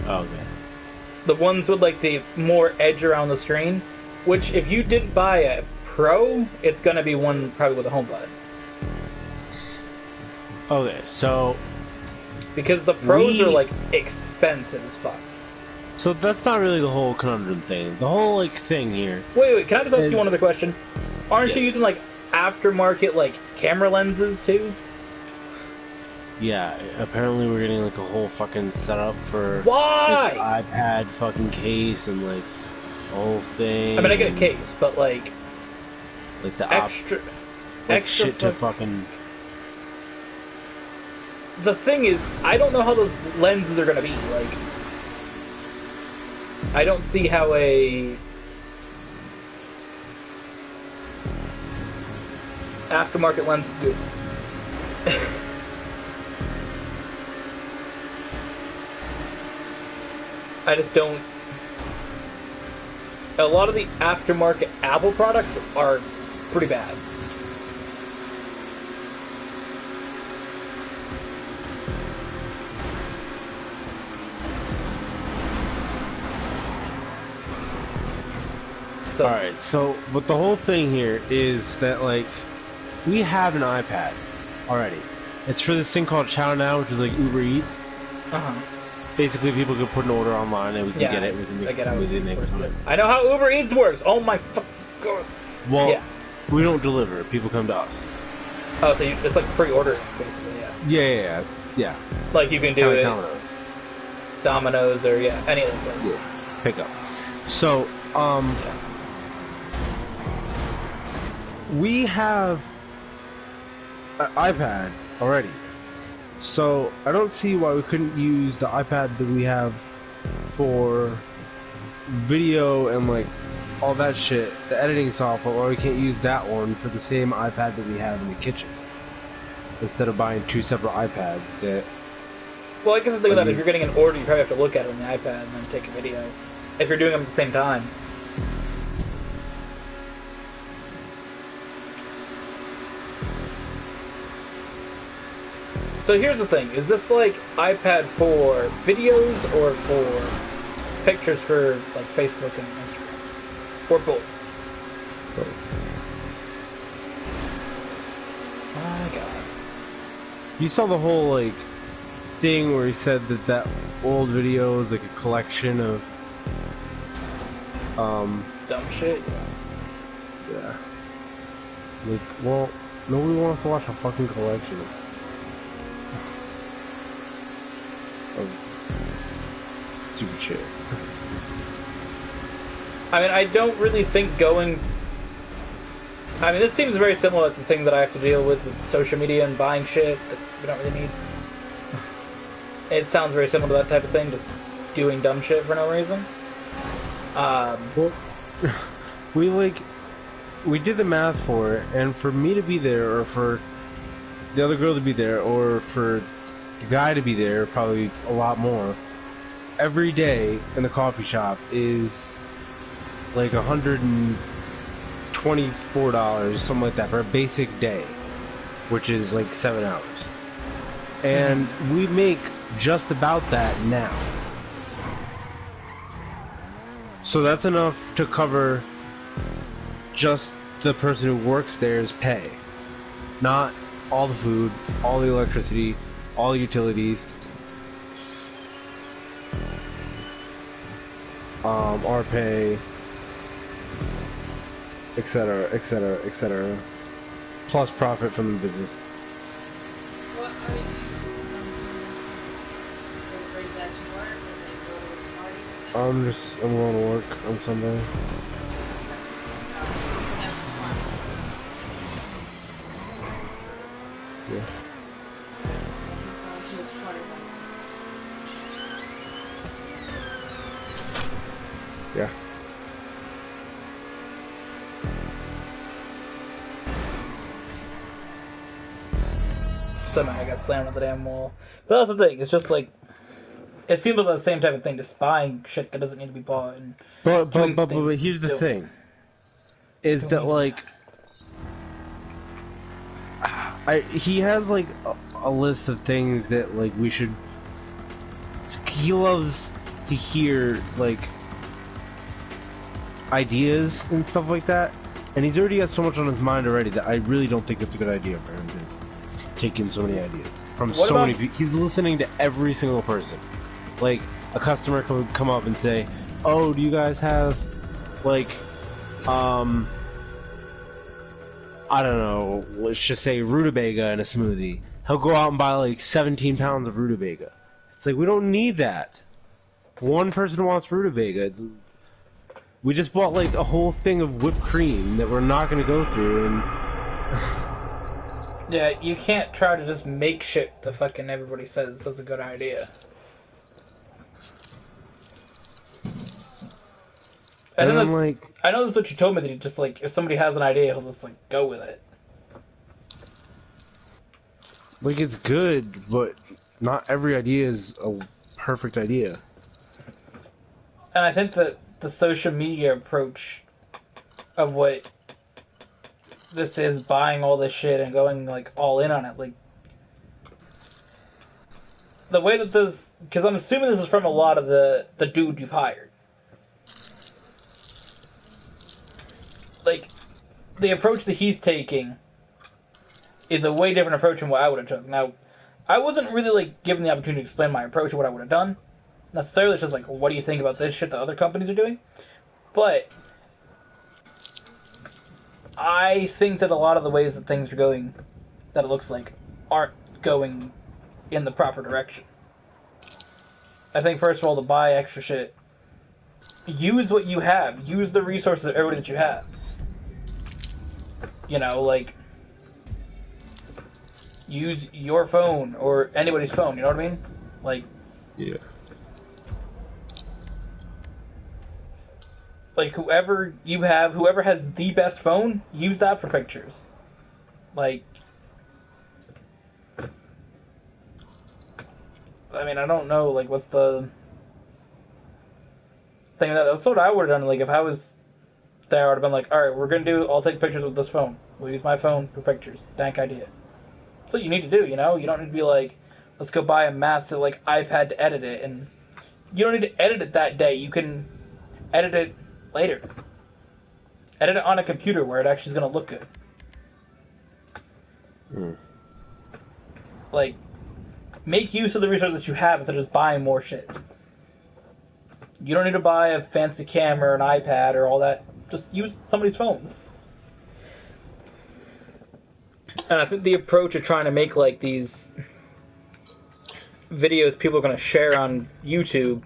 Okay. The ones with, like, the more edge around the screen, which, if you didn't buy a Pro, it's gonna be one probably with a home button. Okay, so... Because the Pros are, like, expensive as fuck. So that's not really the whole conundrum thing. The whole, like, thing here... Wait, can I just ask you one other question? Aren't you Yes. using, like, aftermarket, like, camera lenses, too? Yeah, apparently we're getting, like, a whole fucking setup for... Why? this iPad fucking case and, like, the whole thing. I mean, I get a case, but, like... Like, the extra extra shit to fucking... The thing is, I don't know how those lenses are gonna be. Like, I don't see how a aftermarket lens do. I just don't. A lot of the aftermarket Apple products are pretty bad. So, Alright, so, but the whole thing here is that, like, we have an iPad already. It's for this thing called Chow Now, which is like Uber Eats. uh-huh. Basically, people can put an order online and we can get it. We can make it within it. I know how Uber Eats works. Oh my fuck. Well, yeah. we don't deliver. People come to us. Oh, so it's like pre-order, basically, yeah. Yeah. Like you can do it Domino's. Domino's or any of those. Yeah. Pick up. So, we have an iPad already. So, I don't see why we couldn't use the iPad that we have for video and, like, all that shit, the editing software, or we can't use that one for the same iPad that we have in the kitchen. Instead of buying 2 separate iPads that... Well, I guess the thing about that, if you're getting an order, you probably have to look at it on the iPad and then take a video. If you're doing them at the same time. So here's the thing, is this like iPad for videos or for pictures for like Facebook and Instagram? Or both? My god. You saw the whole like thing where he said that old video is like a collection of Dumb shit? yeah. Like, well, nobody wants to watch a fucking collection of stupid shit. I mean, I don't really think going... I mean, this seems very similar to the thing that I have to deal with social media and buying shit that we don't really need. It sounds very similar to that type of thing, just doing dumb shit for no reason. Well, we did the math for it, and for me to be there, or for the other girl to be there, or for the guy to be there, probably a lot more, every day in the coffee shop is like $124, something like that, for a basic day, which is like 7 hours. And we make just about that now. So that's enough to cover just the person who works there's pay. Not all the food, all the electricity, all the utilities, our pay, etc., etc., etc., plus profit from the business. What are you bring that to work and then go to his party? I'm going to work on Sunday. Yeah. Yeah. Somehow I got slammed on the damn wall. But that's the thing, it's just like... It seems like the same type of thing, just buying shit that doesn't need to be bought. And But here's the thing. Is that like... he has like a list of things that like we should... He loves to hear like ideas and stuff like that, and he's already got so much on his mind already that I really don't think it's a good idea for him to take in so many ideas from many people. He's listening to every single person. Like a customer could come up and say, "Oh, do you guys have like I don't know, let's just say rutabaga in a smoothie." He'll go out and buy like 17 pounds of rutabaga. It's like, we don't need that. One person wants rutabaga. We just bought like a whole thing of whipped cream that we're not going to go through, and... Yeah, you can't try to just make shit that fucking everybody says is a good idea. I know that's what you told me, that you just like, if somebody has an idea, he'll just like go with it. Like, it's good, but not every idea is a perfect idea. And I think that the social media approach of what this is, buying all this shit and going like all in on it, like the way that this, because I'm assuming this is from a lot of the dude you've hired. Like, the approach that he's taking is a way different approach than what I would have took. Now, I wasn't really like given the opportunity to explain my approach or what I would have done. Necessarily, it's just like, what do you think about this shit that other companies are doing? But I think that a lot of the ways that things are going, that it looks like, aren't going in the proper direction. I think, first of all, to buy extra shit, use what you have. Use the resources of everybody that you have. You know, like, use your phone or anybody's phone, you know what I mean? Like, yeah. like whoever has the best phone, use that for pictures. Like, I mean, I don't know, like, what's the thing that's what I would have done. Like, if I was there, I would have been like, alright, I'll take pictures with this phone. We'll use my phone for pictures. Dank idea. That's what you need to do, you know? You don't need to be like, let's go buy a massive, like, iPad to edit it, and you don't need to edit it that day. You can edit it later. Edit it on a computer where it actually is going to look good. Like, make use of the resources that you have instead of just buying more shit. You don't need to buy a fancy camera, an iPad, or all that. Just use somebody's phone. And I think the approach of trying to make, like, these videos people are going to share on YouTube.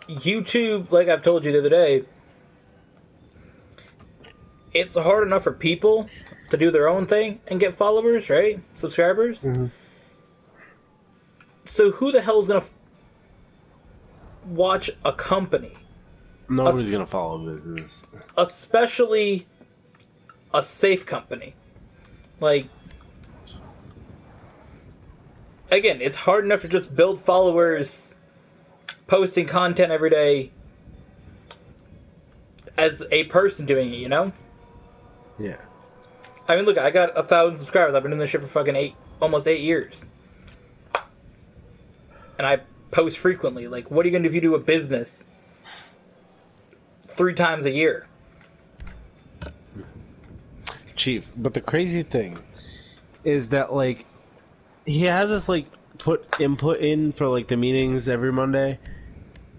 YouTube, like I've told you the other day, it's hard enough for people to do their own thing and get followers, right? Subscribers. Mm-hmm. So who the hell is going to watch a company? Nobody's going to follow business. Especially a safe company. Like, again, it's hard enough to just build followers posting content every day as a person doing it, you know? Yeah. I mean, look, I got 1,000 subscribers. I've been doing this shit for fucking almost 8 years. And I post frequently. Like, what are you going to do if you do a business 3 times a year? Chief, but the crazy thing is that, like, he has us, like, put input in for, like, the meetings every Monday.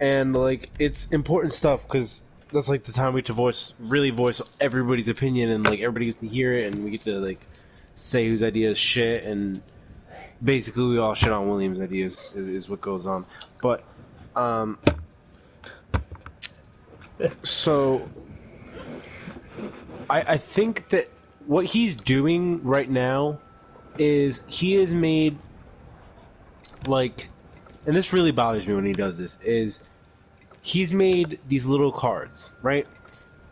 And, like, it's important stuff because that's, like, the time we get to really voice everybody's opinion, and, like, everybody gets to hear it, and we get to, like, say whose idea is shit, and basically we all shit on William's ideas is what goes on. But, so I think that what he's doing right now is he has made, like, and this really bothers me when he does this, is he's made these little cards, right?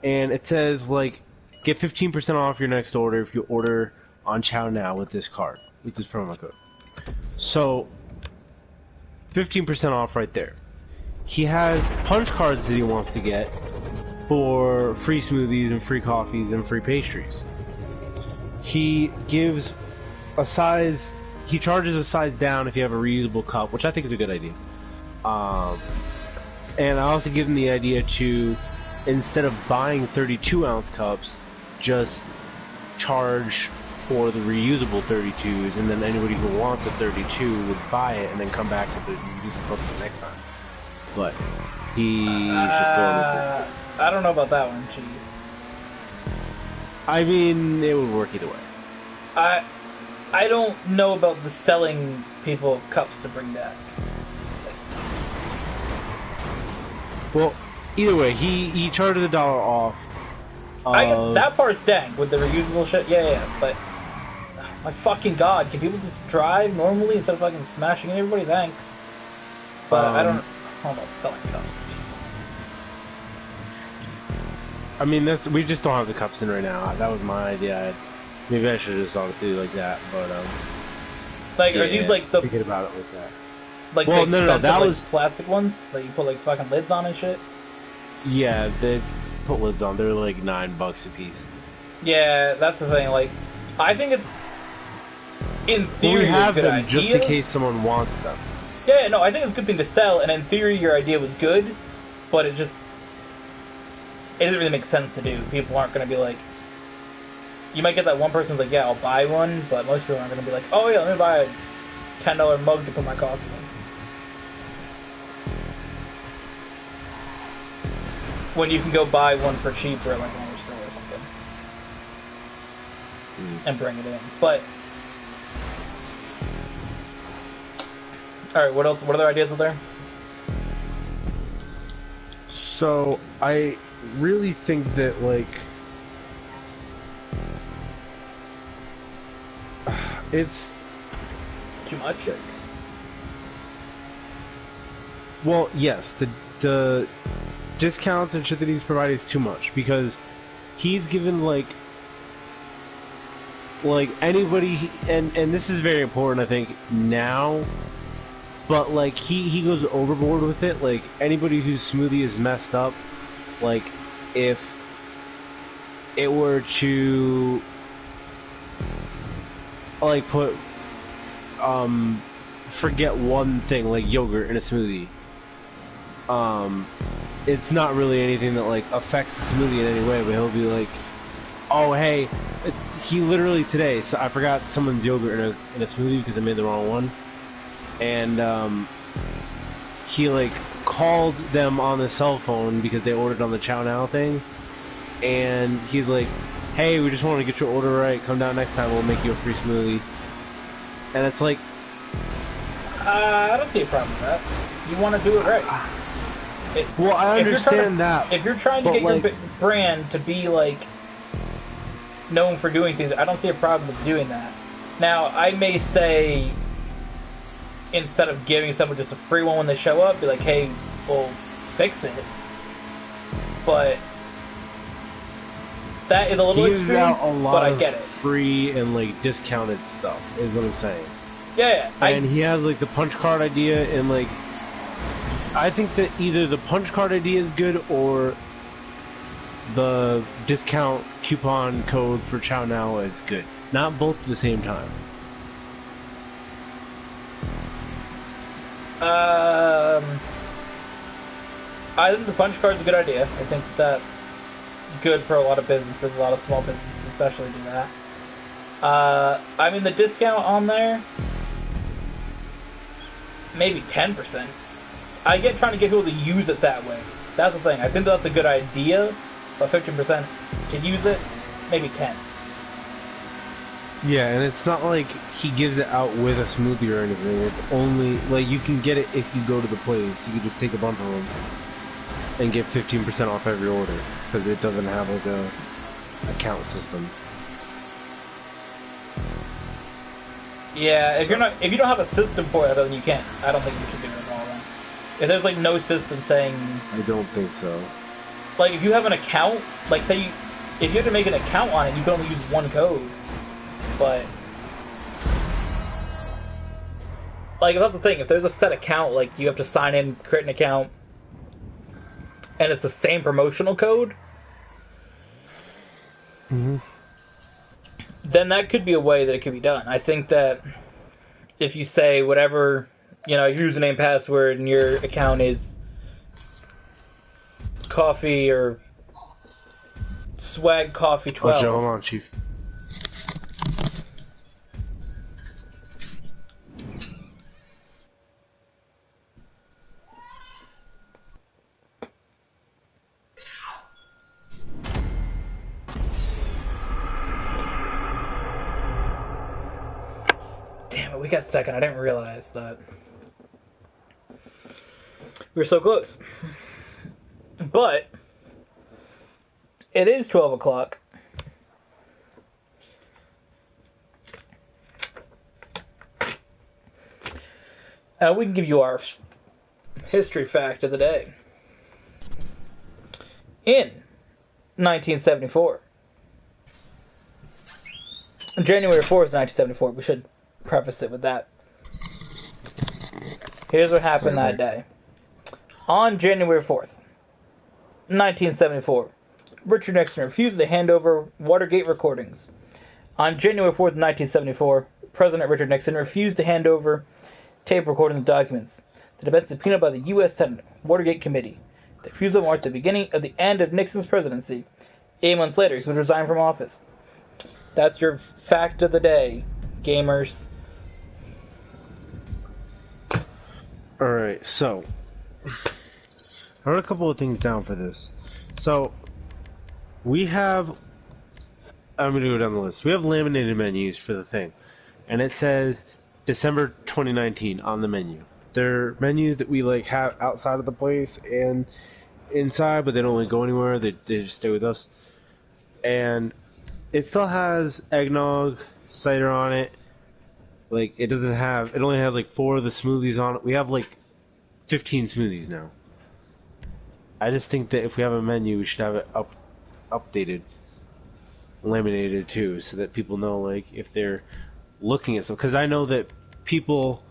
And it says, like, get 15% off your next order if you order on Chow Now with this card, with this promo code. So, 15% off right there. He has punch cards that he wants to get for free smoothies and free coffees and free pastries. He gives a size, he charges a size down if you have a reusable cup, which I think is a good idea. And I also give him the idea to, instead of buying 32-ounce cups, just charge for the reusable 32s, and then anybody who wants a 32 would buy it and then come back with the reusable cup the next time. But he's just going with it. I don't know about that one, Chief. I mean, it would work either way. I don't know about the selling people cups to bring back. Well, either way, he charged $1 off. That part's dang with the reusable shit. Yeah, but my fucking god, can people just drive normally instead of fucking smashing into everybody? Thanks. But I don't know about selling cups. I mean, we just don't have the cups in right now. That was my idea. Maybe I should have just thought it through like that, but like, yeah, are these like the thinking about it like that? Like, well, no, that was plastic ones that you put like fucking lids on and shit. Yeah, they put lids on. They're like $9 a piece. Yeah, that's the thing. Like, I think it's in theory we have a good them idea. Just in case someone wants them. Yeah, no, I think it's a good thing to sell, and in theory your idea was good, but it doesn't really make sense to do. People aren't going to be like, you might get that one person who's like, yeah, I'll buy one, but most people aren't going to be like, oh yeah, let me buy a $10 mug to put my coffee in. When you can go buy one for cheaper at like another store or something. And bring it in. But alright, what else? What other ideas are there? So I really think that, like, it's too much. Well, yes, the discounts and shit that he's providing is too much, because he's given like anybody, and this is very important, I think, now, but like he goes overboard with it. Like, anybody whose smoothie is messed up, like, if it were to like put forget one thing, like yogurt in a smoothie, it's not really anything that like affects the smoothie in any way, but he'll be like, oh hey, he literally today, so I forgot someone's yogurt in a smoothie because I made the wrong one, and he like called them on the cell phone because they ordered on the Chow Now thing, and he's like, hey, we just want to get your order right, come down next time, we'll make you a free smoothie. And it's like, I don't see a problem with that. You want to do it right. Well, I understand that. If you're trying to get like, your brand to be like known for doing things, I don't see a problem with doing that. Now, I may say, instead of giving someone just a free one when they show up, be like, hey, we'll fix it. But that is a little extreme, but I get it. Free and like discounted stuff is what I'm saying. Yeah, and he has like the punch card idea, and like I think that either the punch card idea is good or the discount coupon code for Chow Now is good. Not both at the same time. I think the punch card's a good idea. I think that's good for a lot of businesses. A lot of small businesses especially do that. I mean, the discount on there, maybe 10%. I get trying to get people to use it that way. That's the thing. I think that's a good idea, but 15% to use it, maybe 10. Yeah, and it's not like he gives it out with a smoothie or anything. It's only, like, you can get it if you go to the place. You can just take a bunch of them and get 15% off every order, because it doesn't have, like, a account system. Yeah, if you don't have a system for it, then you can't. I don't think you should do it at all. Then. If there's like no system saying, I don't think so. Like, if you have an account, like say if you have to make an account on it, you can only use one code. But like, if that's the thing, if there's a set account, like you have to sign in, create an account, and it's the same promotional code, then that could be a way that it could be done. I think that if you say whatever, your username, password, and your account is coffee or swag coffee 12. Oh, hold on, Chief. Damn it, we got second. I didn't realize that. We were so close. But it is 12 o'clock. We can give you our history fact of the day. In 1974, January 4th, 1974, we should preface it with that. Here's what happened that day. On January 4th, 1974, Richard Nixon refused to hand over Watergate recordings. On January 4th, 1974, President Richard Nixon refused to hand over tape recording documents that had been subpoenaed by the U.S. Senate Watergate Committee. The refusal marked the beginning of the end of Nixon's presidency. 8 months later, he would resign from office. That's your fact of the day, gamers. Alright, so I wrote a couple of things down for this. So we have, I'm going to go down the list. We have laminated menus for the thing, and it says December 2019 on the menu. They're menus that we like have outside of the place and inside, but they don't really go anywhere. They just stay with us. And it still has eggnog, cider on it. Like, it doesn't have, it only has like 4 of the smoothies on it. We have like 15 smoothies now. I just think that if we have a menu, we should have it updated, laminated too, so that people know, like, if they're looking at something. Because I know that people,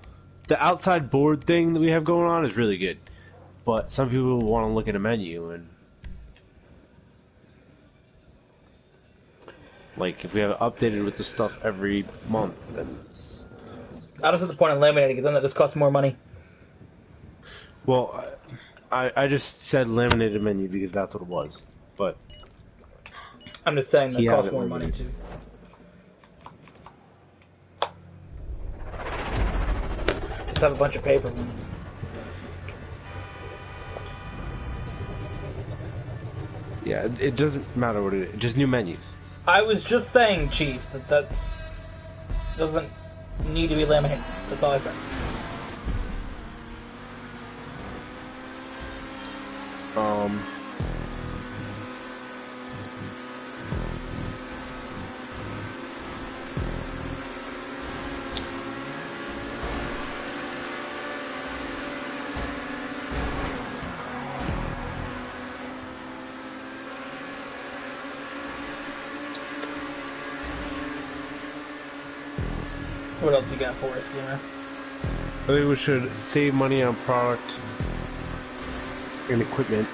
the outside board thing that we have going on is really good, but some people want to look at a menu, and like if we have it updated with the stuff every month, then I don't see the point in laminating, because then that just costs more money. well, I just said laminated menu because that's what it was, but I'm just saying that he costs has it more money laminated. too. Just have a bunch of paper ones. Yeah, it doesn't matter what it is, just new menus. I was just saying, Chief, that's doesn't need to be laminated. That's all I said. What else you got for us, Gamer? I think we should save money on product and equipment.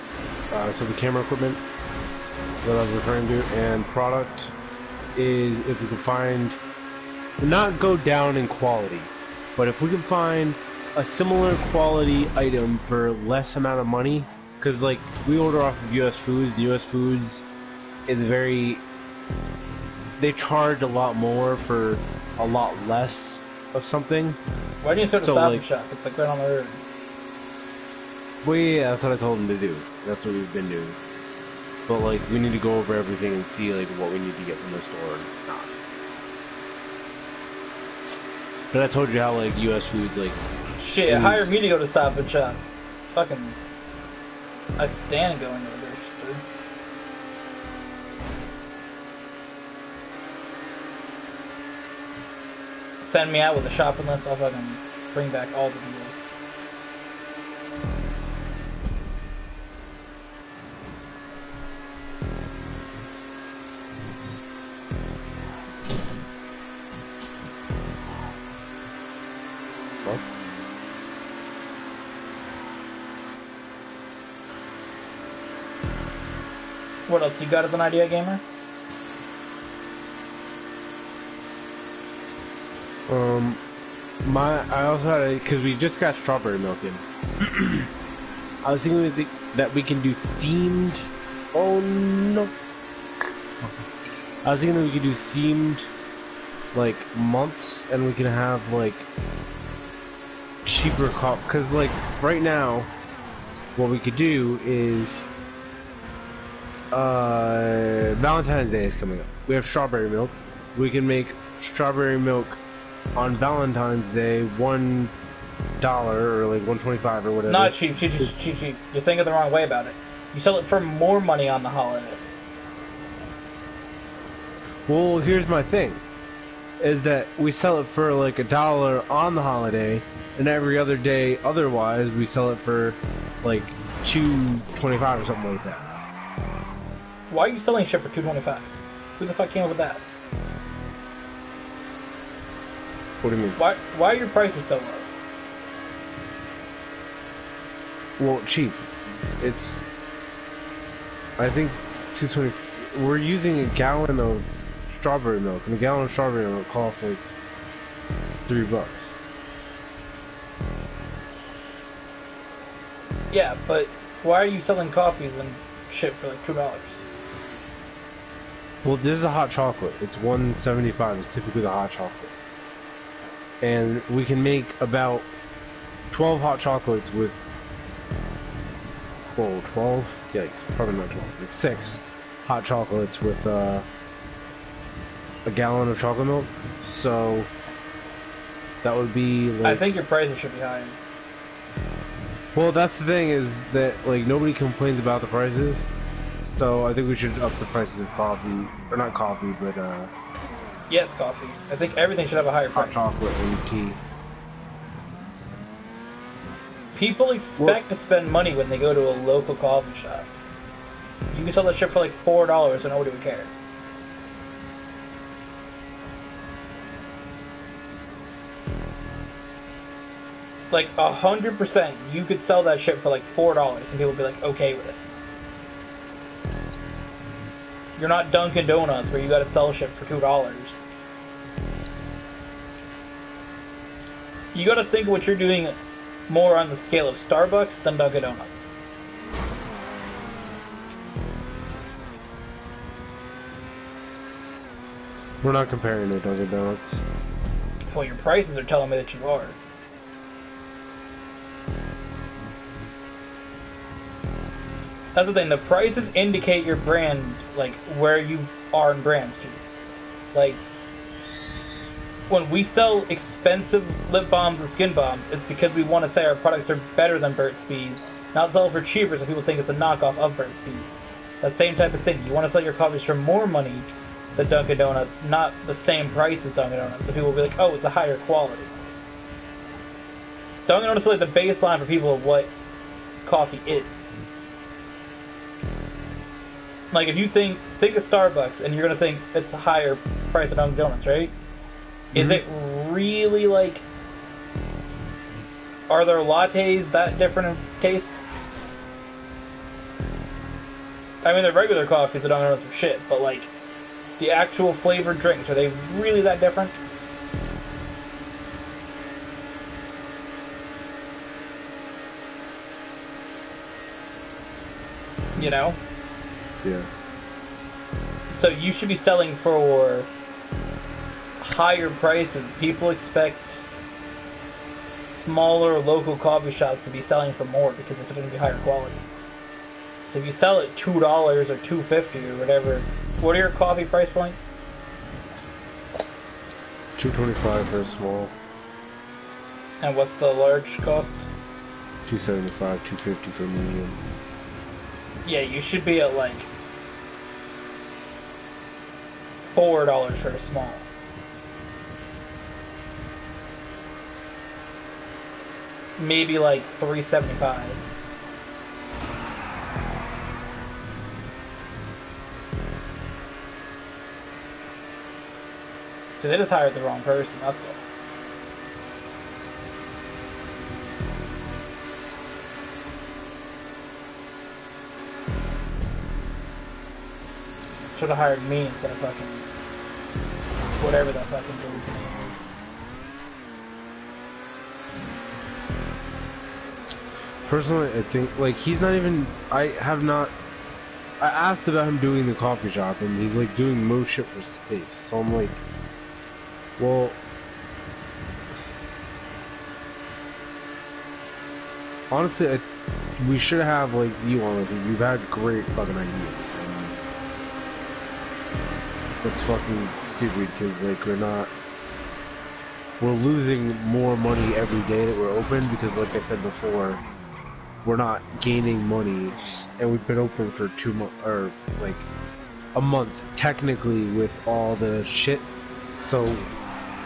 So the camera equipment that I was referring to, and product is if we can find, not go down in quality, but if we can find a similar quality item for less amount of money, because like we order off of US Foods, and US Foods is very, they charge a lot more for a lot less of something. Why didn't you start So, a Stop like- and Shop? It's like right on the road. Well, yeah, that's what I told him to do. That's what we've been doing. But like, we need to go over everything and see like what we need to get from the store and not. But I told you how like US Foods like. Shit, It was- hire me to go to Stop and Shop. Fucking, I stand going over there, sister. Send me out with a shopping list. I'll fucking bring back all the deals. What? What else you got as an idea, Gamer? I also had a, because we just got strawberry milk in. I was thinking that we can do themed. Oh no! I was thinking that we could do themed, like months, and we can have like cheaper coffee. Because like right now, what we could do is Valentine's Day is coming up. We have strawberry milk. We can make strawberry milk on Valentine's Day $1 or like $1.25 or whatever. Not cheap. You're thinking the wrong way about it. You sell it for more money on the holiday. Well, here's my thing: is that we sell it for like $1 on the holiday, and every other day otherwise we sell it for like $2.25 or something like that. Why are you selling shit for $2.25? Who the fuck came up with that? What do you mean? Why are your prices so low? Well, cheap. It's, I think, $2.20. We're using a gallon of strawberry milk, and a gallon of strawberry milk costs like $3. Yeah, but why are you selling coffees and shit for like $2? Well, this is a hot chocolate. It's $1.75. It's typically the hot chocolate. And we can make about 12 hot chocolates with, whoa, 12? Yikes, probably not 12, like 6 hot chocolates with a gallon of chocolate milk. So that would be like, I think your prices should be higher. well, that's the thing, is that like nobody complains about the prices. So I think we should up the prices of coffee, or not coffee, but Yes, coffee. I think everything should have a higher hot price. chocolate and tea. People expect to spend money when they go to a local coffee shop. You can sell that shit for like $4 and nobody would care. Like 100%, you could sell that shit for like $4 and people would be like okay with it. You're not Dunkin' Donuts where you gotta sell shit for $2. You gotta think of what you're doing more on the scale of Starbucks than Dunkin' Donuts. We're not comparing to Dunkin' Donuts. Well, your prices are telling me that you are. That's the thing, the prices indicate your brand, like, where you are in brands, too. Like, when we sell expensive lip balms and skin balms, it's because we want to say our products are better than Burt's Bees, not sell it for cheaper so people think it's a knockoff of Burt's Bees. That same type of thing. You want to sell your coffees for more money than Dunkin' Donuts, not the same price as Dunkin' Donuts, so people will be like, oh, it's a higher quality. Dunkin' Donuts is like the baseline for people of what coffee is. Like, if you think of Starbucks, and you're gonna think it's a higher price than Dunkin' Donuts, right? Mm-hmm. Is it really, like... Are their lattes that different in taste? I mean, their regular coffees at Dunkin' Donuts are shit, but, like, the actual flavored drinks, are they really that different? You know? Yeah. So you should be selling for higher prices. People expect smaller local coffee shops to be selling for more because it's going to be higher quality. So if you sell it $2 or $2.50 or whatever, what are your coffee price points? $2.25 for a small. And what's the large cost? $2.75, $2.50 for medium. Yeah, you should be at like $4 for a small. Maybe like $3.75. So they just hired the wrong person, that's all. Should have hired me instead of fucking whatever that fucking dude's name is. Personally, I think, like, he's not even... I asked about him doing the coffee shop, and he's, like, doing most shit for space. So I'm like, well... Honestly, we should have, like, you on, like, you've had great fucking ideas. That's fucking stupid, because, like, we're losing more money every day that we're open, because, like I said before, we're not gaining money, and we've been open for 2 months, or, like, a month, technically, with all the shit, so,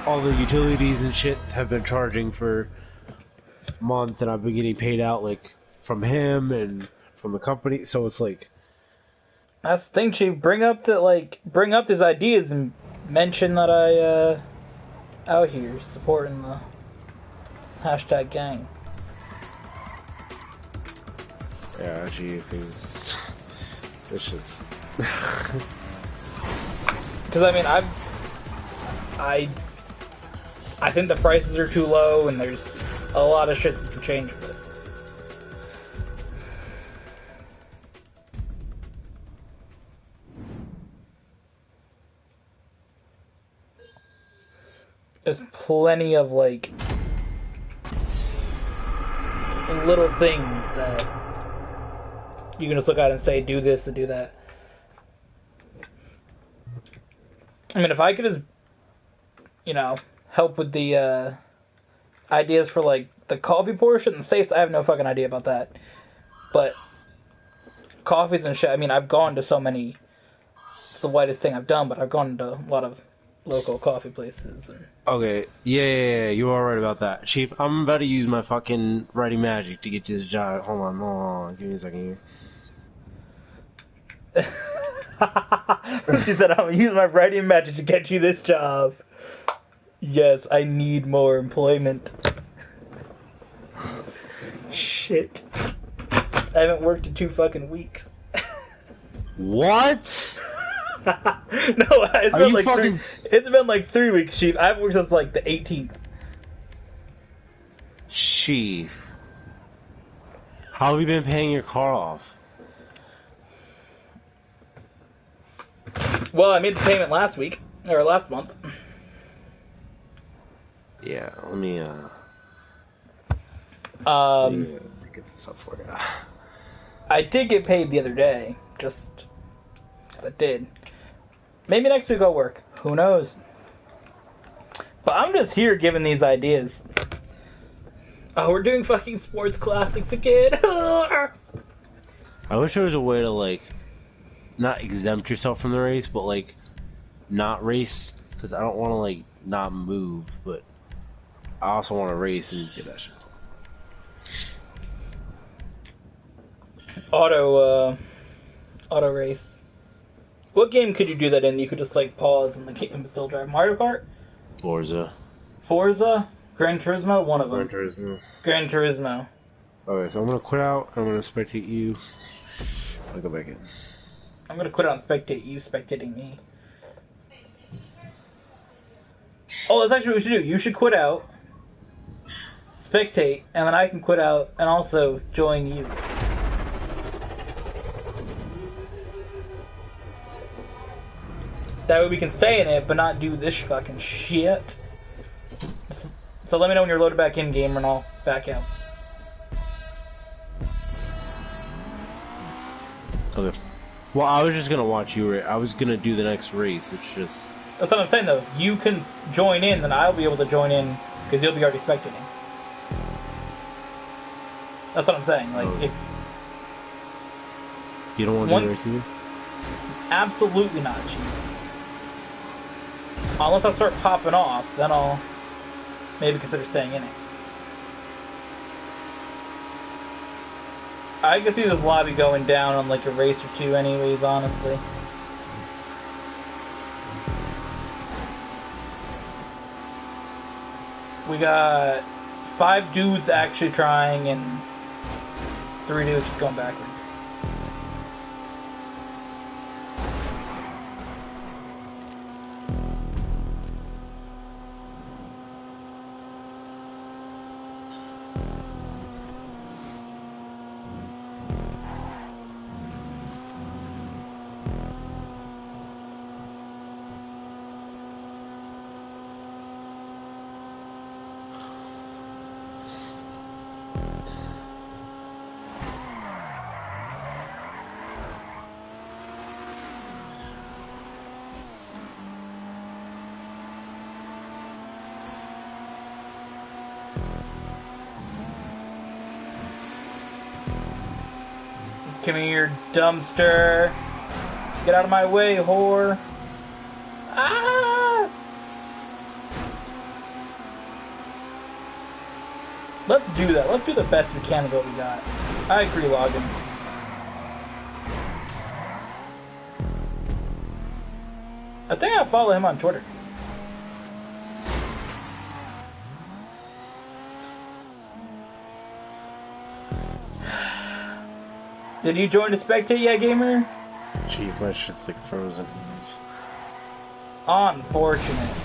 all the utilities and shit have been charging for a month, and I've been getting paid out, like, from him, and from the company, so it's like, That's the thing, Chief. Bring up these ideas and mention that I out here supporting the hashtag gang. yeah, actually, because this shit's... Because I mean, I think the prices are too low, and there's a lot of shit that you can change with it. There's plenty of, like, little things that you can just look at and say, do this and do that. I mean, if I could just, you know, help with the ideas for, like, the coffee portion and safes, I have no fucking idea about that. But coffees and shit, I mean, I've gone to so many... It's the whitest thing I've done, but I've gone to a lot of local coffee places. And... Okay, yeah, you are right about that. Chief, I'm about to use my fucking writing magic to get you this job. Hold on, give me a second here. She said, I'm gonna use my writing magic to get you this job. Yes, I need more employment. Shit. I haven't worked in 2 fucking weeks. What? No, it's Are been you like fucking... 3. It's been like 3 weeks, Chief. I haven't worked since like the 18th. Chief. How have you been paying your car off? Well, I made the payment last week or last month. Yeah, let me get this up for you. I did get paid the other day, just because I did. Maybe next week I'll work. Who knows? But I'm just here giving these ideas. Oh, we're doing fucking sports classics again. I wish there was a way to, like, not exempt yourself from the race, but, like, not race, because I don't want to, like, not move, but I also want to race and get that shit. Auto race. What game could you do that in? You could just, like, pause and the game can still drive. Mario Kart? Forza. Gran Turismo? One of them. Gran Turismo. Okay, so I'm gonna quit out, I'm gonna spectate you. I'll go back in. I'm gonna quit out and spectate you spectating me. Oh, that's actually what we should do. You should quit out, spectate, and then I can quit out and also join you. That way we can stay in it, but not do this fucking shit. So let me know when you're loaded back in, gamer, and I'll back out. Okay. Well, I was just gonna watch you. I was gonna do the next race. It's just... That's what I'm saying, though. If you can join in, then I'll be able to join in, because you'll be already spectating. That's what I'm saying. Like, if... You don't want to do the race either? Absolutely not, Chief. Unless I start popping off, then I'll maybe consider staying in it. I can see this lobby going down on like a race or 2 anyways, honestly. We got 5 dudes actually trying and 3 dudes just going backwards. Come here, dumpster. Get out of my way, whore. Ah! Let's do that. Let's do the best we can with what we got. I agree, Logan. I think I'll follow him on Twitter. Did you join to spectate yet, gamer? Chief, my shit's like frozen. Unfortunate.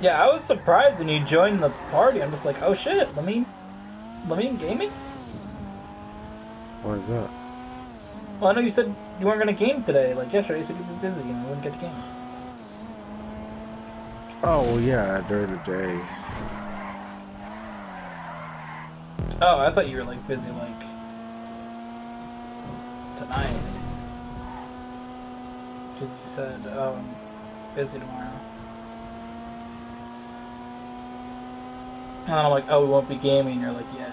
Yeah, I was surprised when you joined the party. I'm just like, oh shit, let me in gaming? Why is that? Well, I know you said you weren't gonna game today. Like yesterday, you said you were busy and you wouldn't get to game. Oh, well, yeah, during the day. Oh, I thought you were like busy, like tonight. Because you said, busy tomorrow. And then I'm like, oh, we won't be gaming. And you're like, yeah.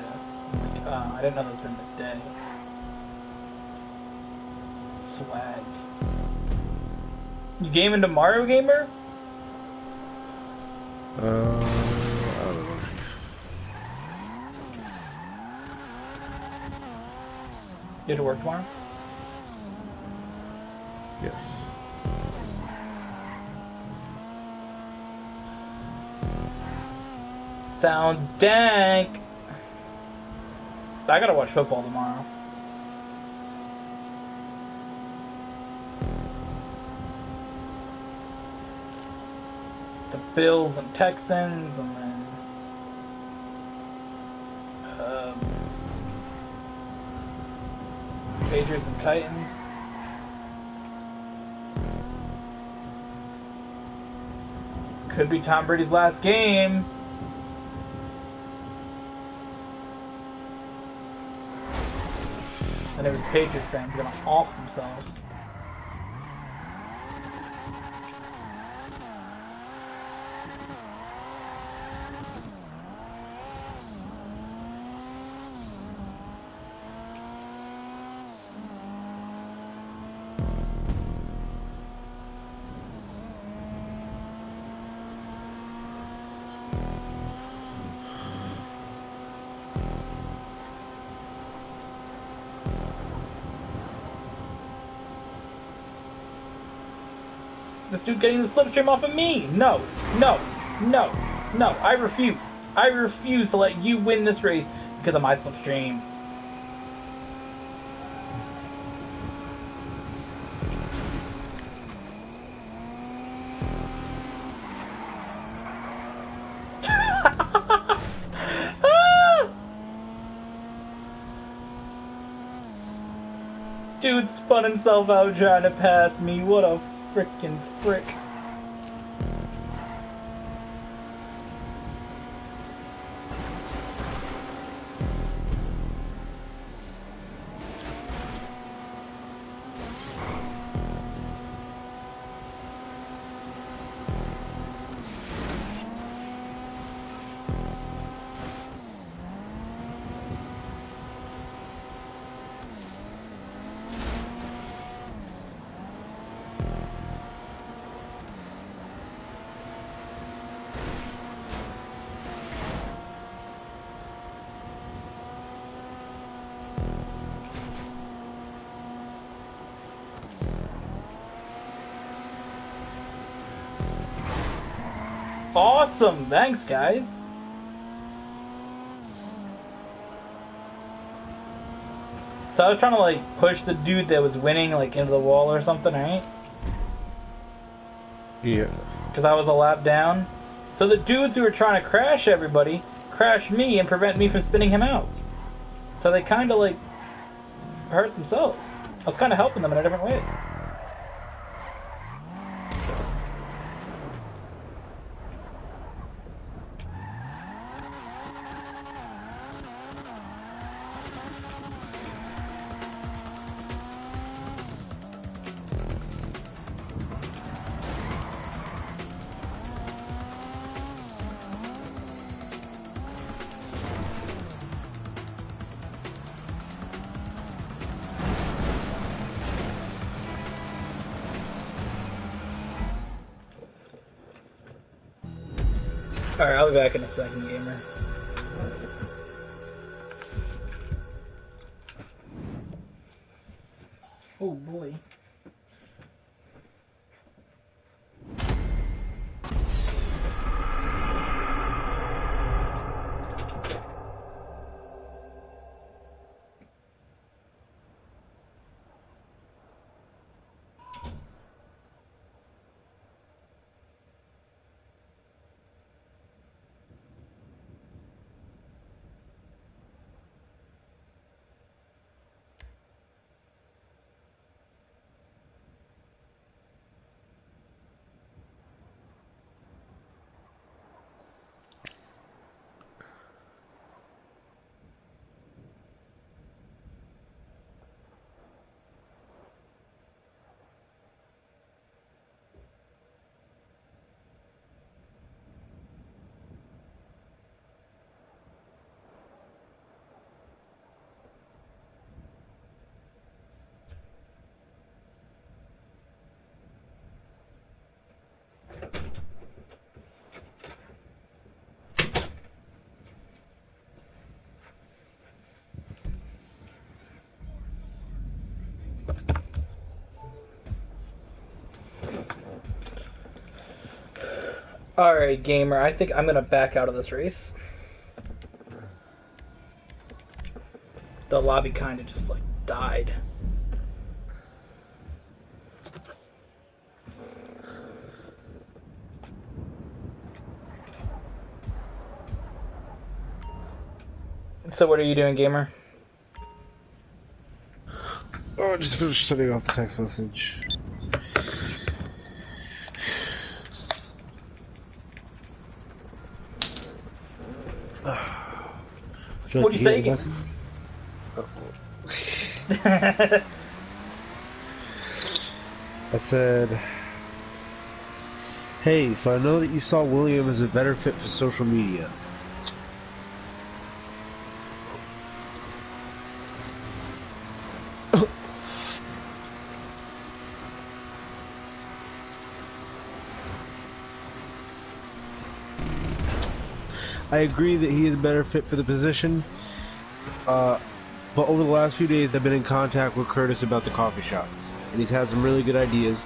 I'm like, oh, I didn't know that was during the day. Swag. You gaming tomorrow, gamer? I don't know. You have to work tomorrow? Yes. Sounds dank. I gotta watch football tomorrow. The Bills and Texans, and then Patriots and Titans. Could be Tom Brady's last game. And every Patriots fan's gonna off themselves. This dude getting the slipstream off of me! No! No! No! No! I refuse! I refuse to let you win this race because of my slipstream. Dude spun himself out trying to pass me. What a frickin' frick. Awesome! Thanks, guys. So I was trying to like push the dude that was winning like into the wall or something, right? Yeah. Because I was a lap down. So the dudes who were trying to crash everybody crashed me and prevent me from spinning him out. So they kind of like hurt themselves. I was kind of helping them in a different way. Alright, I'll be back in a second, gamer. Oh boy. Alright, gamer, I think I'm gonna back out of this race. The lobby kinda just, like, died. So what are you doing, gamer? Oh, I just finished sending off the text message. What'd you say again? I said, hey, so I know that you saw William as a better fit for social media. I agree that he is a better fit for the position, but over the last few days I've been in contact with Curtis about the coffee shop, and he's had some really good ideas.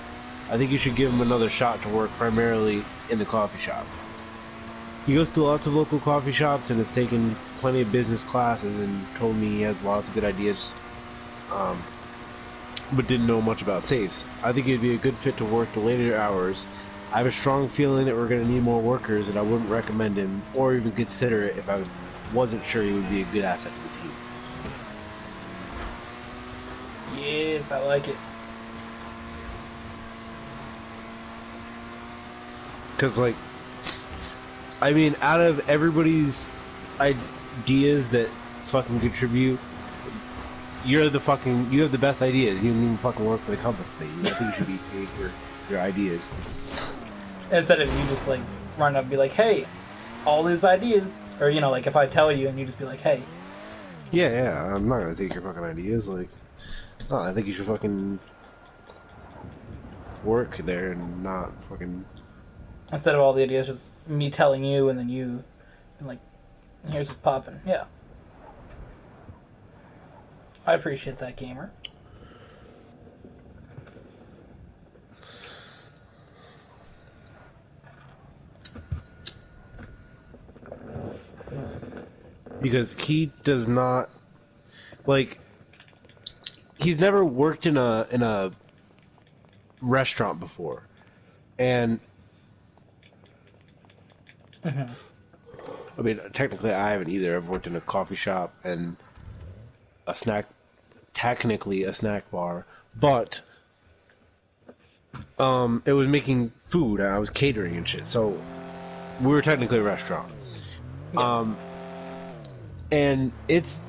I think you should give him another shot to work primarily in the coffee shop. He goes to lots of local coffee shops and has taken plenty of business classes and told me he has lots of good ideas, but didn't know much about safes. I think he'd be a good fit to work the later hours. I have a strong feeling that we're going to need more workers, and I wouldn't recommend him or even consider it if I wasn't sure he would be a good asset to the team. Yes, I like it. Because, like, I mean, out of everybody's ideas that fucking contribute, you have the best ideas. You don't even fucking work for the company. I think you should be paid for your ideas. Instead of you just, like, run up and be like, hey, all these ideas. Or, you know, like, if I tell you and you just be like, hey. Yeah, I'm not gonna take your fucking ideas. Like, no, I think you should fucking work there and not fucking... Instead of all the ideas, just me telling you and then you, and like, here's what's popping. Yeah. I appreciate that, gamer. Because he does not, like, he's never worked in a restaurant before, and I mean, technically I haven't either. I've worked in a coffee shop and technically a snack bar, but it was making food and I was catering and shit, so we were technically a restaurant. Yes. And it's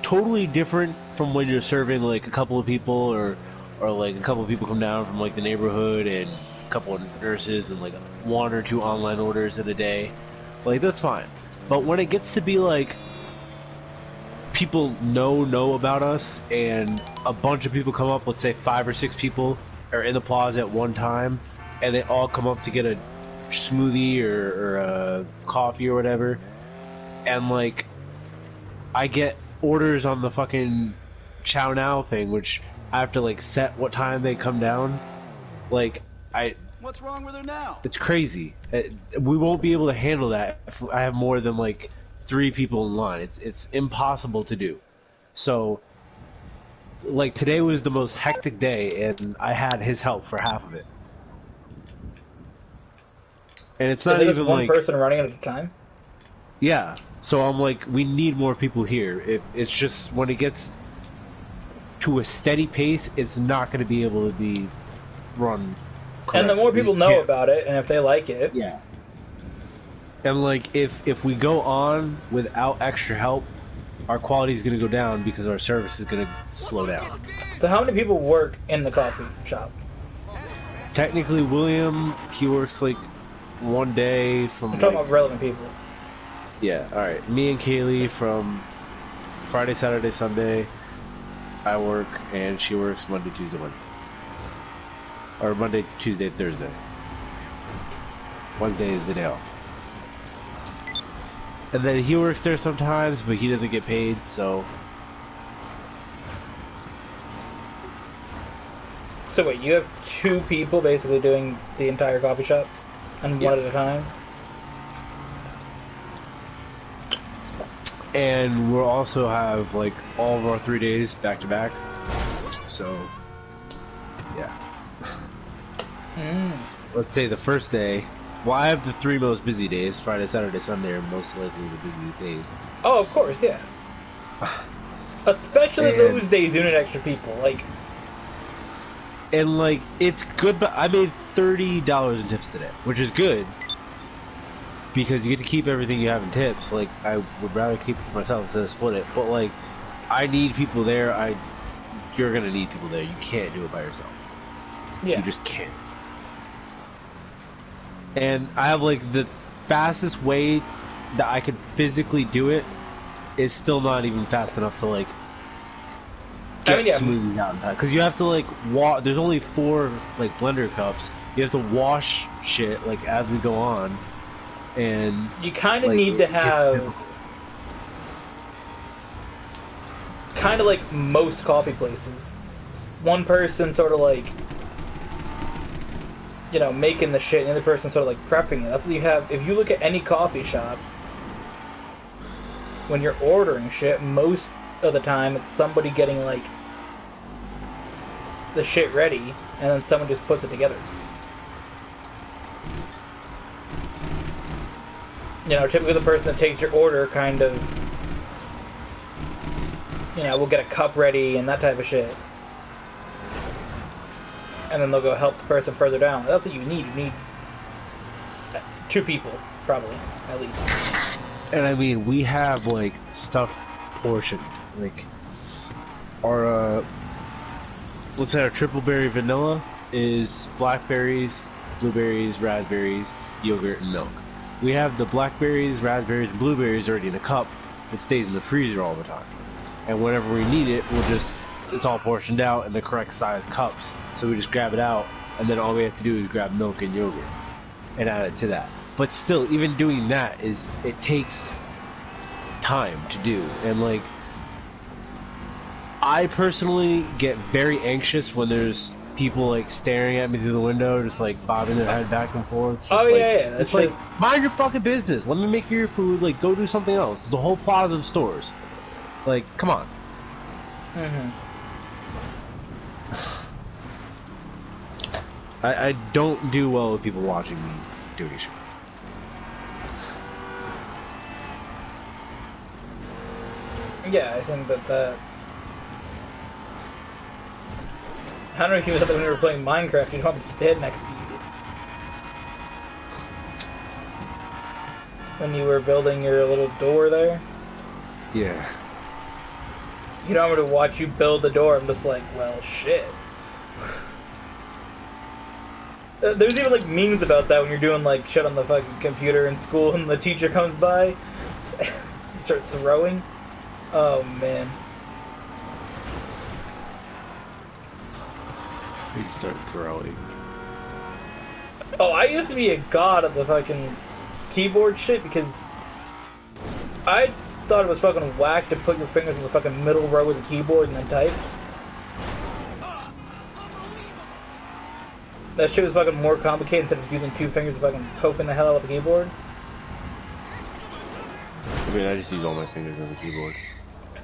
totally different from when you're serving like a couple of people or like a couple of people come down from like the neighborhood and a couple of nurses and like 1 or 2 online orders in a day. Like, that's fine. But when it gets to be like people know about us and a bunch of people come up, let's say 5 or 6 people are in the plaza at one time and they all come up to get a smoothie or a coffee or whatever, and like I get orders on the fucking Chow Now thing, which I have to like set what time they come down. Like, What's wrong with her now? it's crazy. We won't be able to handle that if I have more than like 3 people in line. It's impossible to do. So, like, today was the most hectic day, and I had his help for half of it. And it's not Is even just one like person running at a time? yeah. So I'm like, we need more people here. It's just when it gets to a steady pace, it's not going to be able to be run correctly. And the more people We know can't. about it, and if they like it, Yeah. And like, if we go on without extra help, our quality is going to go down because our service is going to slow down. So how many people work in the coffee shop? Technically, William, he works like one day from I'm talking like, about relevant people. yeah, alright. Me and Kaylee from Friday, Saturday, Sunday, I work, and she works Monday, Tuesday, Wednesday. Or Monday, Tuesday, Thursday. Wednesday is the day off. And then he works there sometimes, but he doesn't get paid, so... So wait, you have 2 people basically doing the entire coffee shop? And one at Yes. a time. And we'll also have like all of our 3 days back to back. So, yeah. Let's say the first day. Well, I have the 3 most busy days. Friday, Saturday, Sunday are most likely the busiest days. Oh, of course, yeah. Especially And- those days you need extra people. Like, And like, it's good, but I made $30 in tips today, which is good. Because you get to keep everything you have in tips. Like, I would rather keep it for myself instead of split it. But like, I need people there. You're gonna need people there. You can't do it by yourself. yeah. You just can't. And I have like the fastest way that I could physically do it is still not even fast enough to like get yeah. smoothies out in time. Because you have to like there's only 4 like blender cups. You have to wash shit like as we go on, and You kind of like, need to it gets have, difficult. kind of like most coffee places, one person sort of like, you know, making the shit, and the other person sort of like prepping it. That's what you have. If you look at any coffee shop, when you're ordering shit, most of the time it's somebody getting like the shit ready, and then someone just puts it together. You know, typically the person that takes your order kind of, you know, will get a cup ready and that type of shit. And then they'll go help the person further down. That's what you need. You need 2 people, probably, at least. And I mean, we have like stuff portioned. Like our let's say our triple berry vanilla is blackberries, blueberries, raspberries, yogurt, and milk. We have the blackberries, raspberries, and blueberries already in a cup that stays in the freezer all the time. And whenever we need it, it's all portioned out in the correct size cups. So we just grab it out, and then all we have to do is grab milk and yogurt and add it to that. But still, even doing that it takes time to do. And like, I personally get very anxious when there's people like staring at me through the window, just like bobbing their head back and forth. Just, Oh, like, yeah. That's it's like, mind your fucking business. Let me make your food. Like, go do something else. There's a whole plaza of stores. Like, come on. I don't do well with people watching me doing shit. Yeah, I think that. I don't know if you was up when we were playing Minecraft, you'd probably stand next to you. When you were building your little door there. Yeah. You know, I'm gonna watch you build the door. I'm just like, well, shit. There's even like memes about that when you're doing like shit on the fucking computer in school and the teacher comes by. You start throwing. Oh man. We start throwing. Oh, I used to be a god of the fucking keyboard shit because I thought it was fucking whack to put your fingers in the fucking middle row of the keyboard and then type. That shit was fucking more complicated instead of just using 2 fingers and fucking poking the hell out of the keyboard. I mean, I just use all my fingers on the keyboard.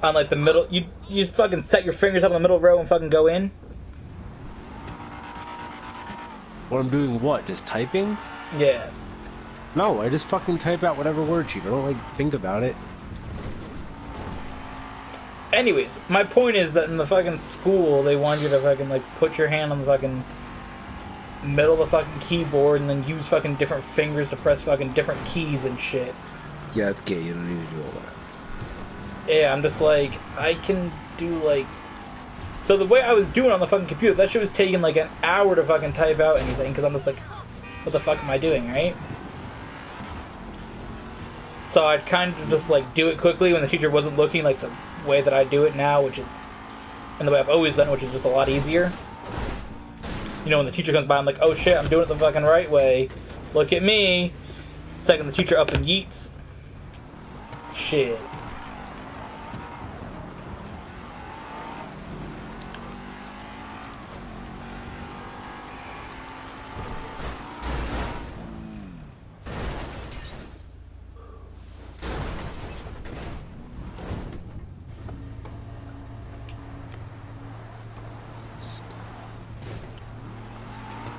On like the middle, you just fucking set your fingers up in the middle row and fucking go in. What I'm doing, what? Just typing? Yeah. No, I just fucking type out whatever word sheet. I don't like think about it. Anyways, my point is that in the fucking school, they want you to fucking like put your hand on the fucking middle of the fucking keyboard and then use fucking different fingers to press fucking different keys and shit. Yeah, it's gay. You don't need to do all that. Yeah, I'm just like, I can do like... So the way I was doing on the fucking computer, that shit was taking like an hour to fucking type out anything, because I'm just like, what the fuck am I doing, right? So I'd kind of just like do it quickly when the teacher wasn't looking, like the way that I do it now, which is... And the way I've always done, which is just a lot easier. You know, when the teacher comes by, I'm like, oh shit, I'm doing it the fucking right way. Look at me. Second the teacher up and yeets. Shit.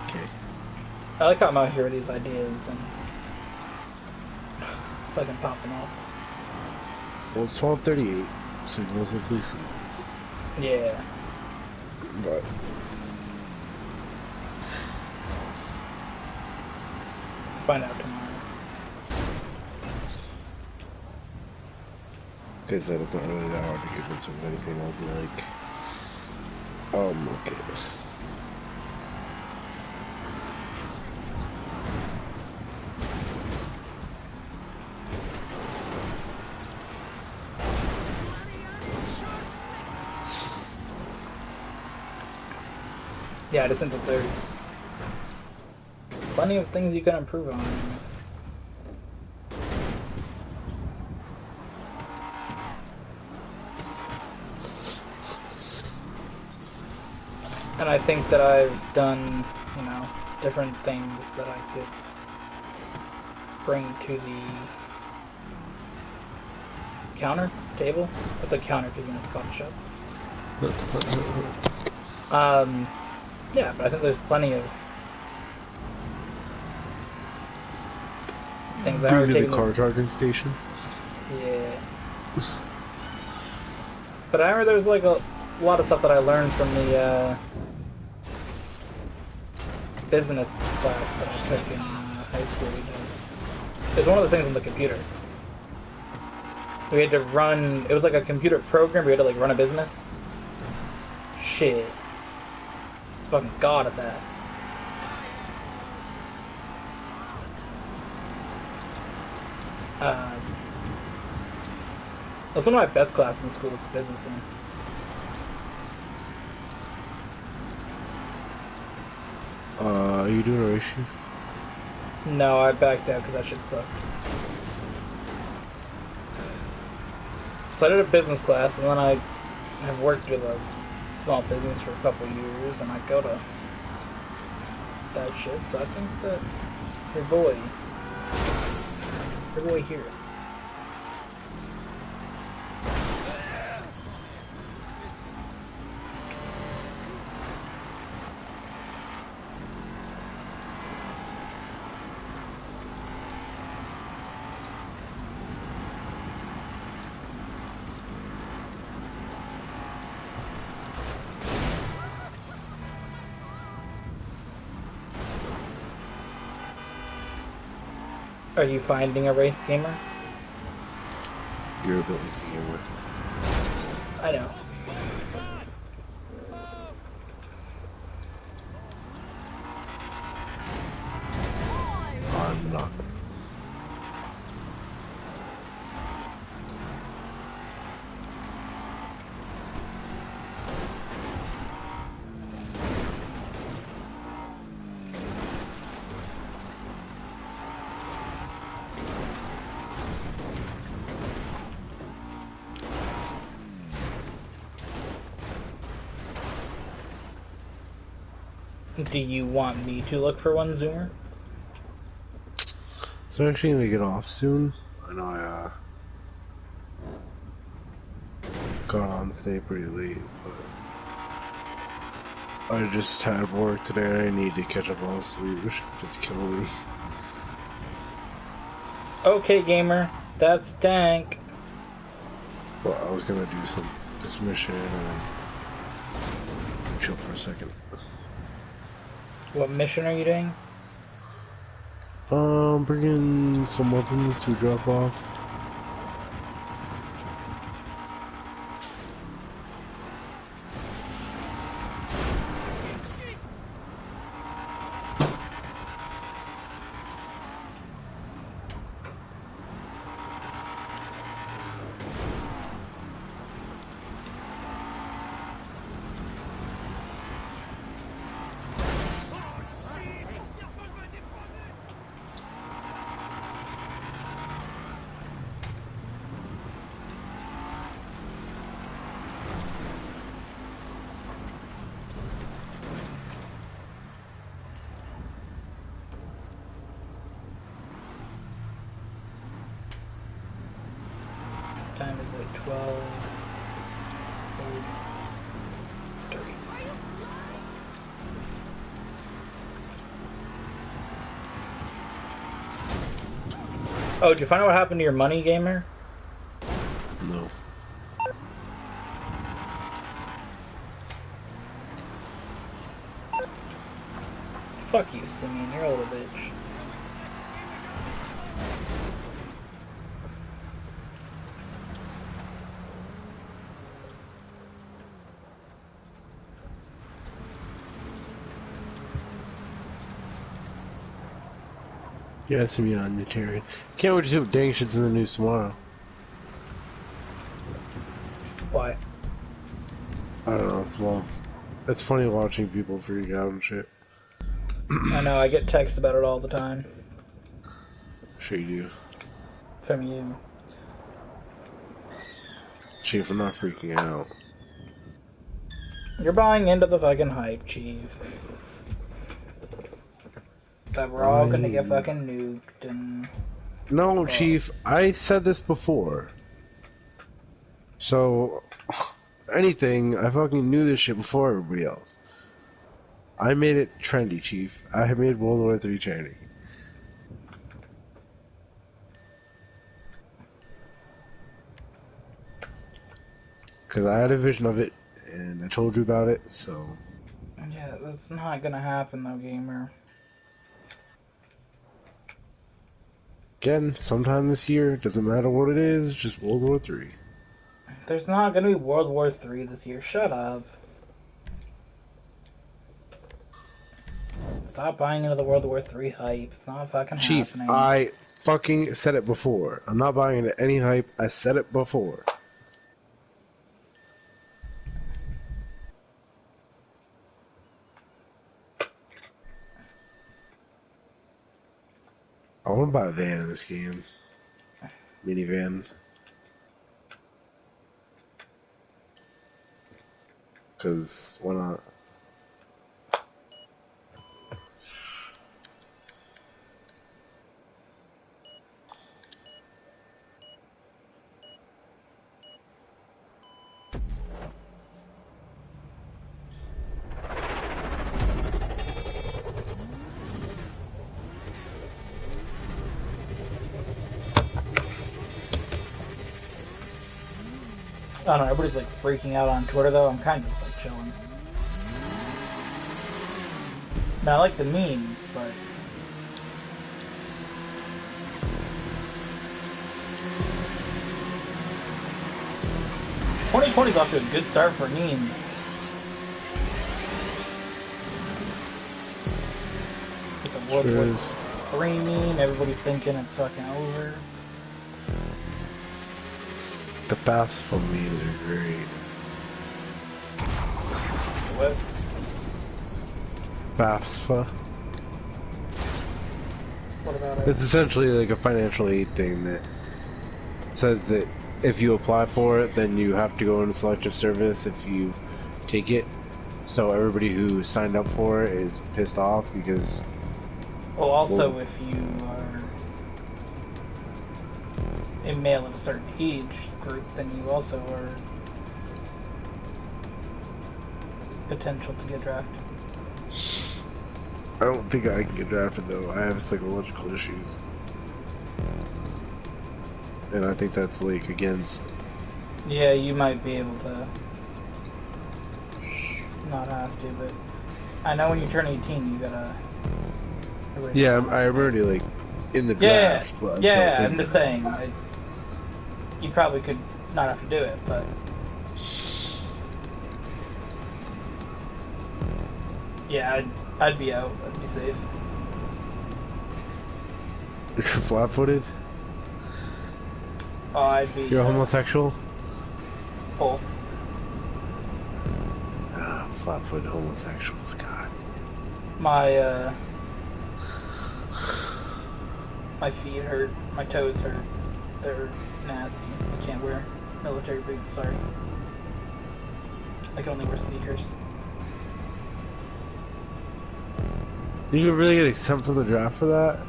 Okay. I like how I'm out here with these ideas and fucking popping off. Well, it's 12:38, so you can most likely sleep. Yeah. But Find out tomorrow. like I said, it's not really that hard to convince him of anything. I'll be like, okay. Yeah, just into 30s. Plenty of things you can improve on. And I think that I've done, you know, different things that I could bring to the counter table. What's a counter? Because it's a coffee shop. Yeah, but I think there's plenty of things I Bring remember to the taking. car charging station. Yeah. But I remember there's like a lot of stuff that I learned from the business class that I took in high school. It was one of the things on the computer. We had to run. It was like a computer program. We had to like run a business. Shit. It's fucking god at that. That's one of my best classes in school. Is the business one. Are you doing a race shoot? No, I backed out because that shit sucked. So I did a business class, and then I have worked with a small business for a couple years, and I go to that shit. So I think that your boy here. Are you finding a race gamer? Your ability to gamer. I know. I'm not. Do you want me to look for one Zoomer? So I'm actually gonna get off soon. I know I got on today pretty late, but I just had work today and I need to catch up on sleep, which just killing me. Okay, gamer. That's dank. Well, I was gonna do this mission and chill for a second. What mission are you doing? Bringing some weapons to drop off. Time is it 12:30. Oh, did you find out what happened to your money, gamer? No. Fuck you, Simeon. You're a little bitch. Yeah, it's me on the Tyrion. Can't wait to see what dang shit's in the news tomorrow. Why? I don't know. Well, it's funny watching people freak out and shit. I know, I get texts about it all the time. Sure you do. From you. Chief, I'm not freaking out. You're buying into the fucking hype, Chief. That we're all gonna get fucking nuked and... No, Chief, I said this before. So, anything, I fucking knew this shit before everybody else. I made it trendy, Chief. I have made World War III trendy. Because I had a vision of it, and I told you about it, so... Yeah, that's not gonna happen though, gamer. Again, sometime this year, doesn't matter what it is, just World War III. There's not gonna be World War III this year. Shut up. Stop buying into the World War III hype. It's not fucking Chief, happening. I fucking said it before. I'm not buying into any hype. I said it before. I want to buy a van in this game. Minivan. Because, why not? I don't know, everybody's like freaking out on Twitter though. I'm kind of just like chilling. Now, I like the memes, but... "2020's off to a good start for memes." With the World Sure War is. III meme, everybody's thinking it's fucking over. The paths from memes are great. What? FAFSA. What about it? It's essentially like a financial aid thing that says that if you apply for it, then you have to go into selective service if you take it. So everybody who signed up for it is pissed off because... Well, also, if you are a male of a certain age group, then you also are potential to get drafted. I don't think I can get drafted though. I have psychological issues. And I think that's like against... Yeah, you might be able to not have to, but I know when you turn 18, you gotta... Yeah, I'm already like in the Yeah, draft. But yeah, I'm just saying. You probably could not have to do it, but... Yeah, I'd be out. I'd be safe. You're flat-footed? Oh, I'd be... You're homosexual? both. Ah, flat-footed homosexuals, God. My feet hurt. My toes hurt. They're nasty. I can't wear military boots, sorry. I can only wear sneakers. You can really get exempt from the draft for that?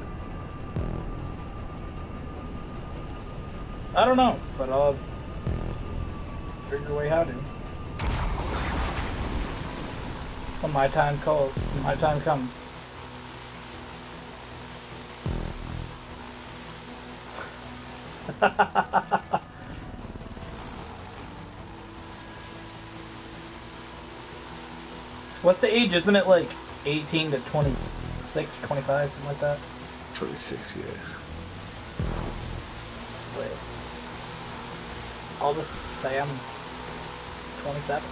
I don't know, but I'll figure a way how to. When my time calls, when my time comes. What's the age? Isn't it like 18 to 26, 25, something like that? 26, yeah. Wait. I'll just say I'm 27.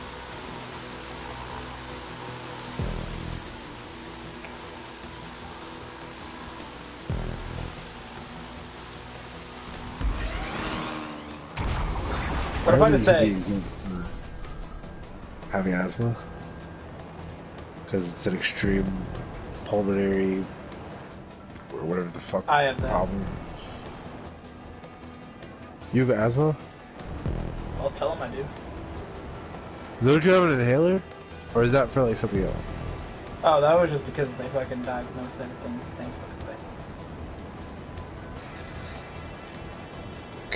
What if I just say... having asthma? Because it's an extreme pulmonary or whatever the fuck I have that. problem. You have asthma? I'll tell him I do. Don't you have an inhaler? Or is that for like something else? Oh, that was just because they fucking diagnosed everything the same fucking thing.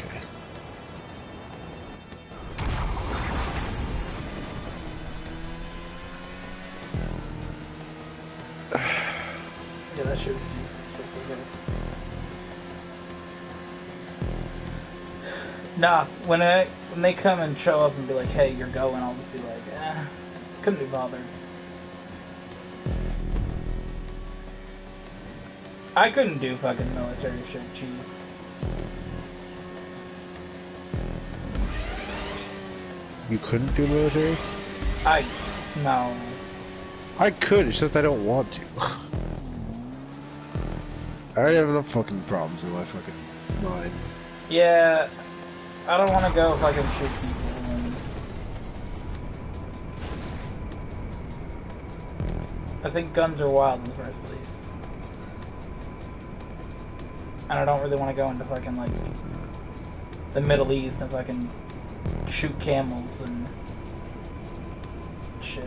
Okay. Yeah, that shit was useless. Nah, when they come and show up and be like, hey, you're going, I'll just be like, couldn't be bothered. I couldn't do fucking military shit, Chief. You couldn't do military? No. I could, it's just I don't want to. I already have enough fucking problems in my fucking mind. Yeah, I don't want to go fucking shoot people. And I think guns are wild in the first place. And I don't really want to go into fucking, like, the Middle East and fucking shoot camels and shit.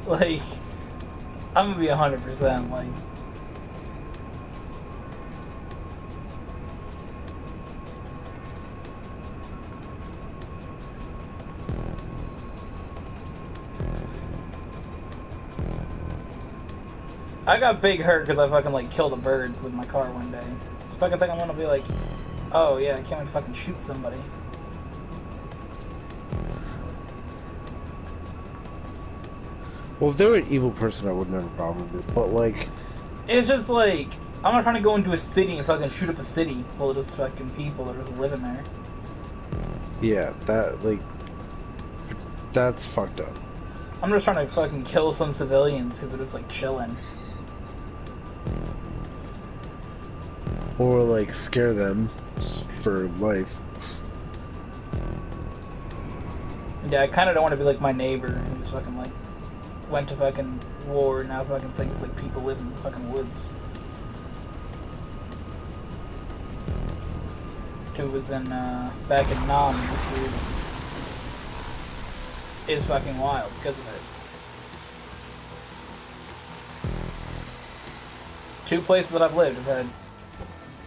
Like, I'm gonna be 100% like... I got big hurt because I fucking, like, killed a bird with my car one day. It's the fucking thing I'm gonna be like, oh yeah, I can't even fucking shoot somebody. Well, if they were an evil person, I wouldn't have a problem with it, but like... It's just like, I'm not trying to go into a city and fucking shoot up a city full of just fucking people that are just living there. Yeah, that, like... That's fucked up. I'm just trying to fucking kill some civilians because they're just like chilling. Or like, scare them for life. Yeah, I kind of don't want to be like my neighbor who's fucking like went to fucking war and now fucking thinks like people live in the fucking woods. Who was in back in Nam, and this dude is fucking wild because of it. Two places that I've lived, I've had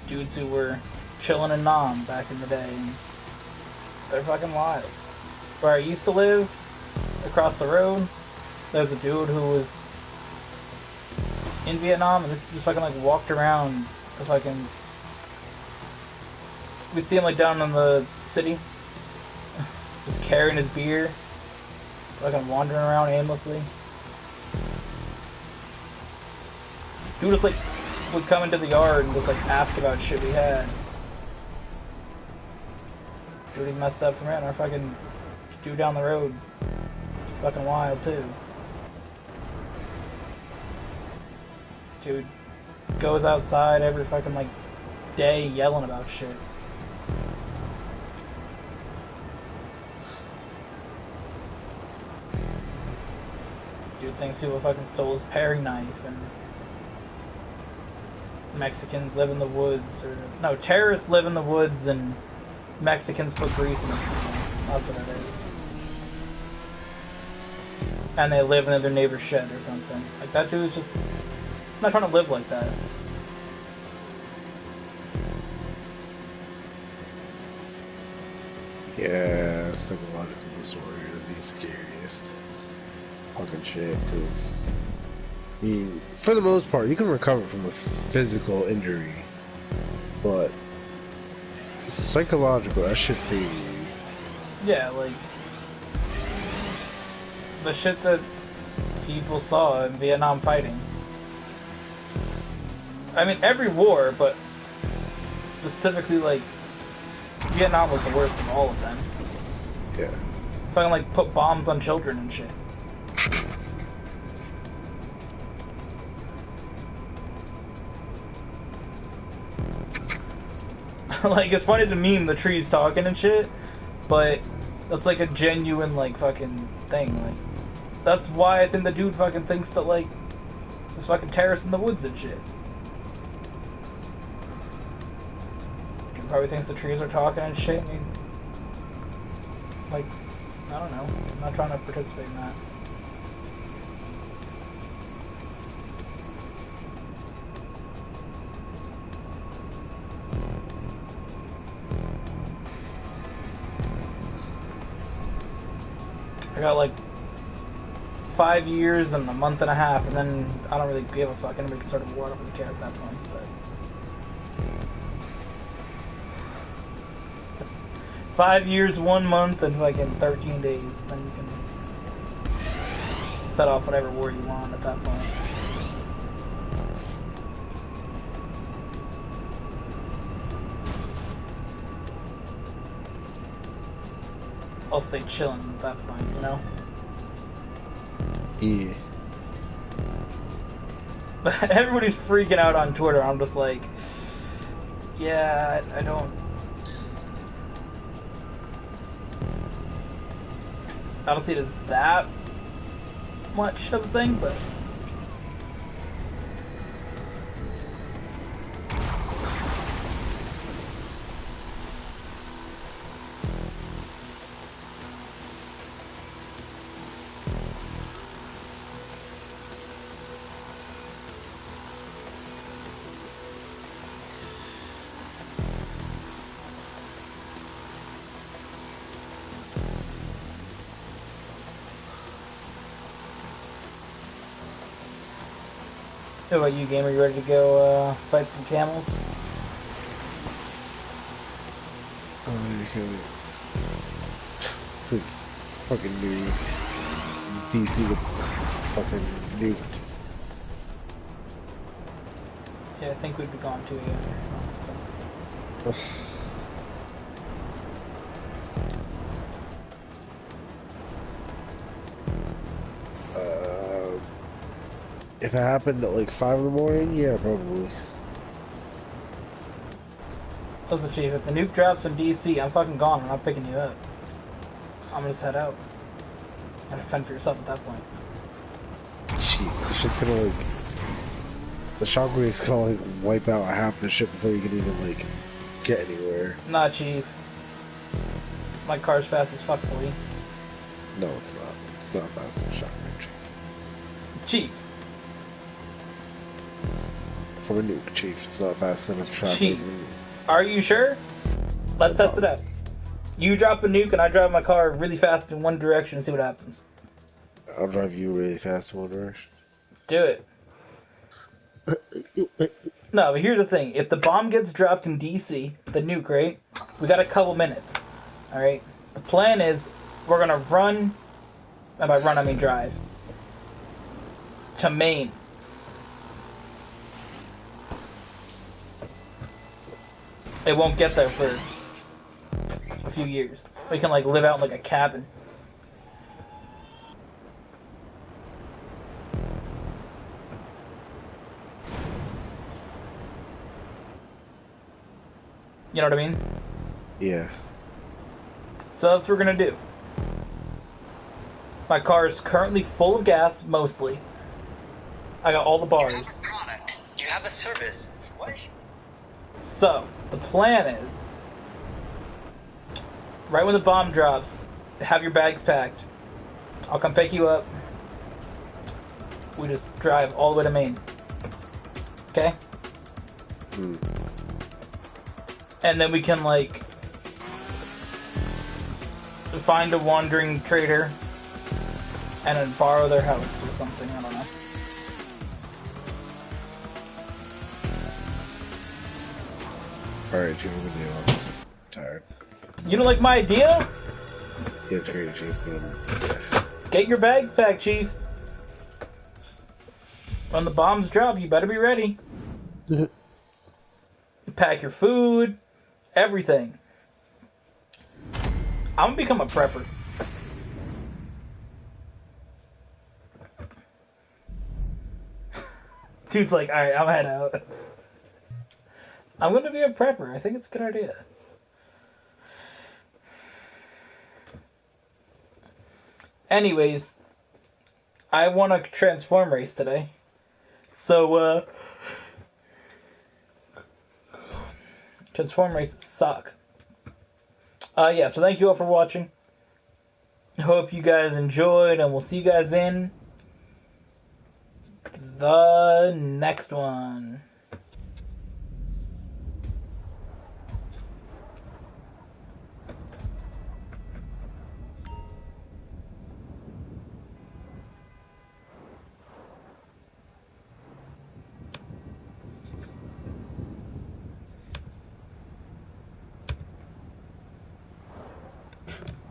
dudes who were chilling in Nam back in the day, and they're fucking wild. Where I used to live, across the road, there's a dude who was in Vietnam and just fucking like walked around the fucking... We'd see him like down in the city, just carrying his beer, fucking wandering around aimlessly. Dude just like would come into the yard and just like ask about shit we had. Dude, he messed up from it, and our fucking dude down the road, fucking wild too. Dude goes outside every fucking like day yelling about shit. Dude thinks people fucking stole his paring knife, and Mexicans live in the woods, or no, terrorists live in the woods and Mexicans put grease in them. That's what it is. And they live in their neighbor's shed or something. Like, that dude's just... I'm not trying to live like that. Yes. psychological disorder is the scariest fucking shit, because, I mean, for the most part, you can recover from a physical injury, but psychological, that shit stays with you. Yeah, like, the shit that people saw in Vietnam fighting. I mean, every war, but specifically, like, Vietnam was the worst of all of them. Yeah. Fucking, like, put bombs on children and shit. Like, it's funny to meme the trees talking and shit, but that's, like, a genuine, like, fucking thing. Like, that's why I think the dude fucking thinks that, like, there's fucking terrorists in the woods and shit. He probably thinks the trees are talking and shit. I mean, like, I don't know. I'm not trying to participate in that. I got like 5 years and a month and a half, and then I don't really give a fuck. Anybody can start a war. I don't really care at that point. But 5 years, 1 month, and like in 13 days, then you can set off whatever war you want at that point. I'll stay chilling at that point, you know? Yeah. But everybody's freaking out on Twitter. I'm just like, yeah, I don't see it as that much of a thing, but how about you, gamer? You ready to go fight some camels? Like, fucking news. DC gets fucking nuked. Yeah, I think we'd be gone too, yeah, honestly. If it happened at like 5 in the morning, yeah, probably. Listen, Chief, if the nuke drops in DC, I'm fucking gone. I'm not picking you up. I'm gonna just head out. You gotta fend for yourself at that point. Shit, the shit's gonna like... The shockwave's gonna like wipe out half the ship before you can even like get anywhere. Nah, Chief. My car's fast as fuck, boy. No, it's not. It's not fast as a shockwave. Chief. From a nuke, Chief. It's not fast enough to Chief. Are you sure? Let's test it out. You drop a nuke and I drive my car really fast in one direction and see what happens. I'll drive you really fast in one direction. Do it. No, but here's the thing. If the bomb gets dropped in DC, the nuke, right? We got a couple minutes. Alright? The plan is we're gonna run, and by run I mean drive, to Maine. It won't get there for a few years. We can like live out in like a cabin. You know what I mean? Yeah. So that's what we're gonna do. My car is currently full of gas, mostly. I got all the bars. You have a product. You have a service. What? So, the plan is, right when the bomb drops, have your bags packed. I'll come pick you up. We just drive all the way to Maine. Okay? And then we can, like, find a wandering trader and then borrow their house or something. I don't know. Alright, Chief, I'm gonna do. I'm tired. You don't like my idea? Yeah, it's great, Chief. Get your bags back, Chief. When the bombs drop, you better be ready. Pack your food, everything. I'm gonna become a prepper. Dude's like, alright, I'm head out. I'm gonna be a prepper. I think it's a good idea. Anyways, I won a transform race today. So, transform races suck. Yeah, so thank you all for watching. Hope you guys enjoyed, and we'll see you guys in the next one.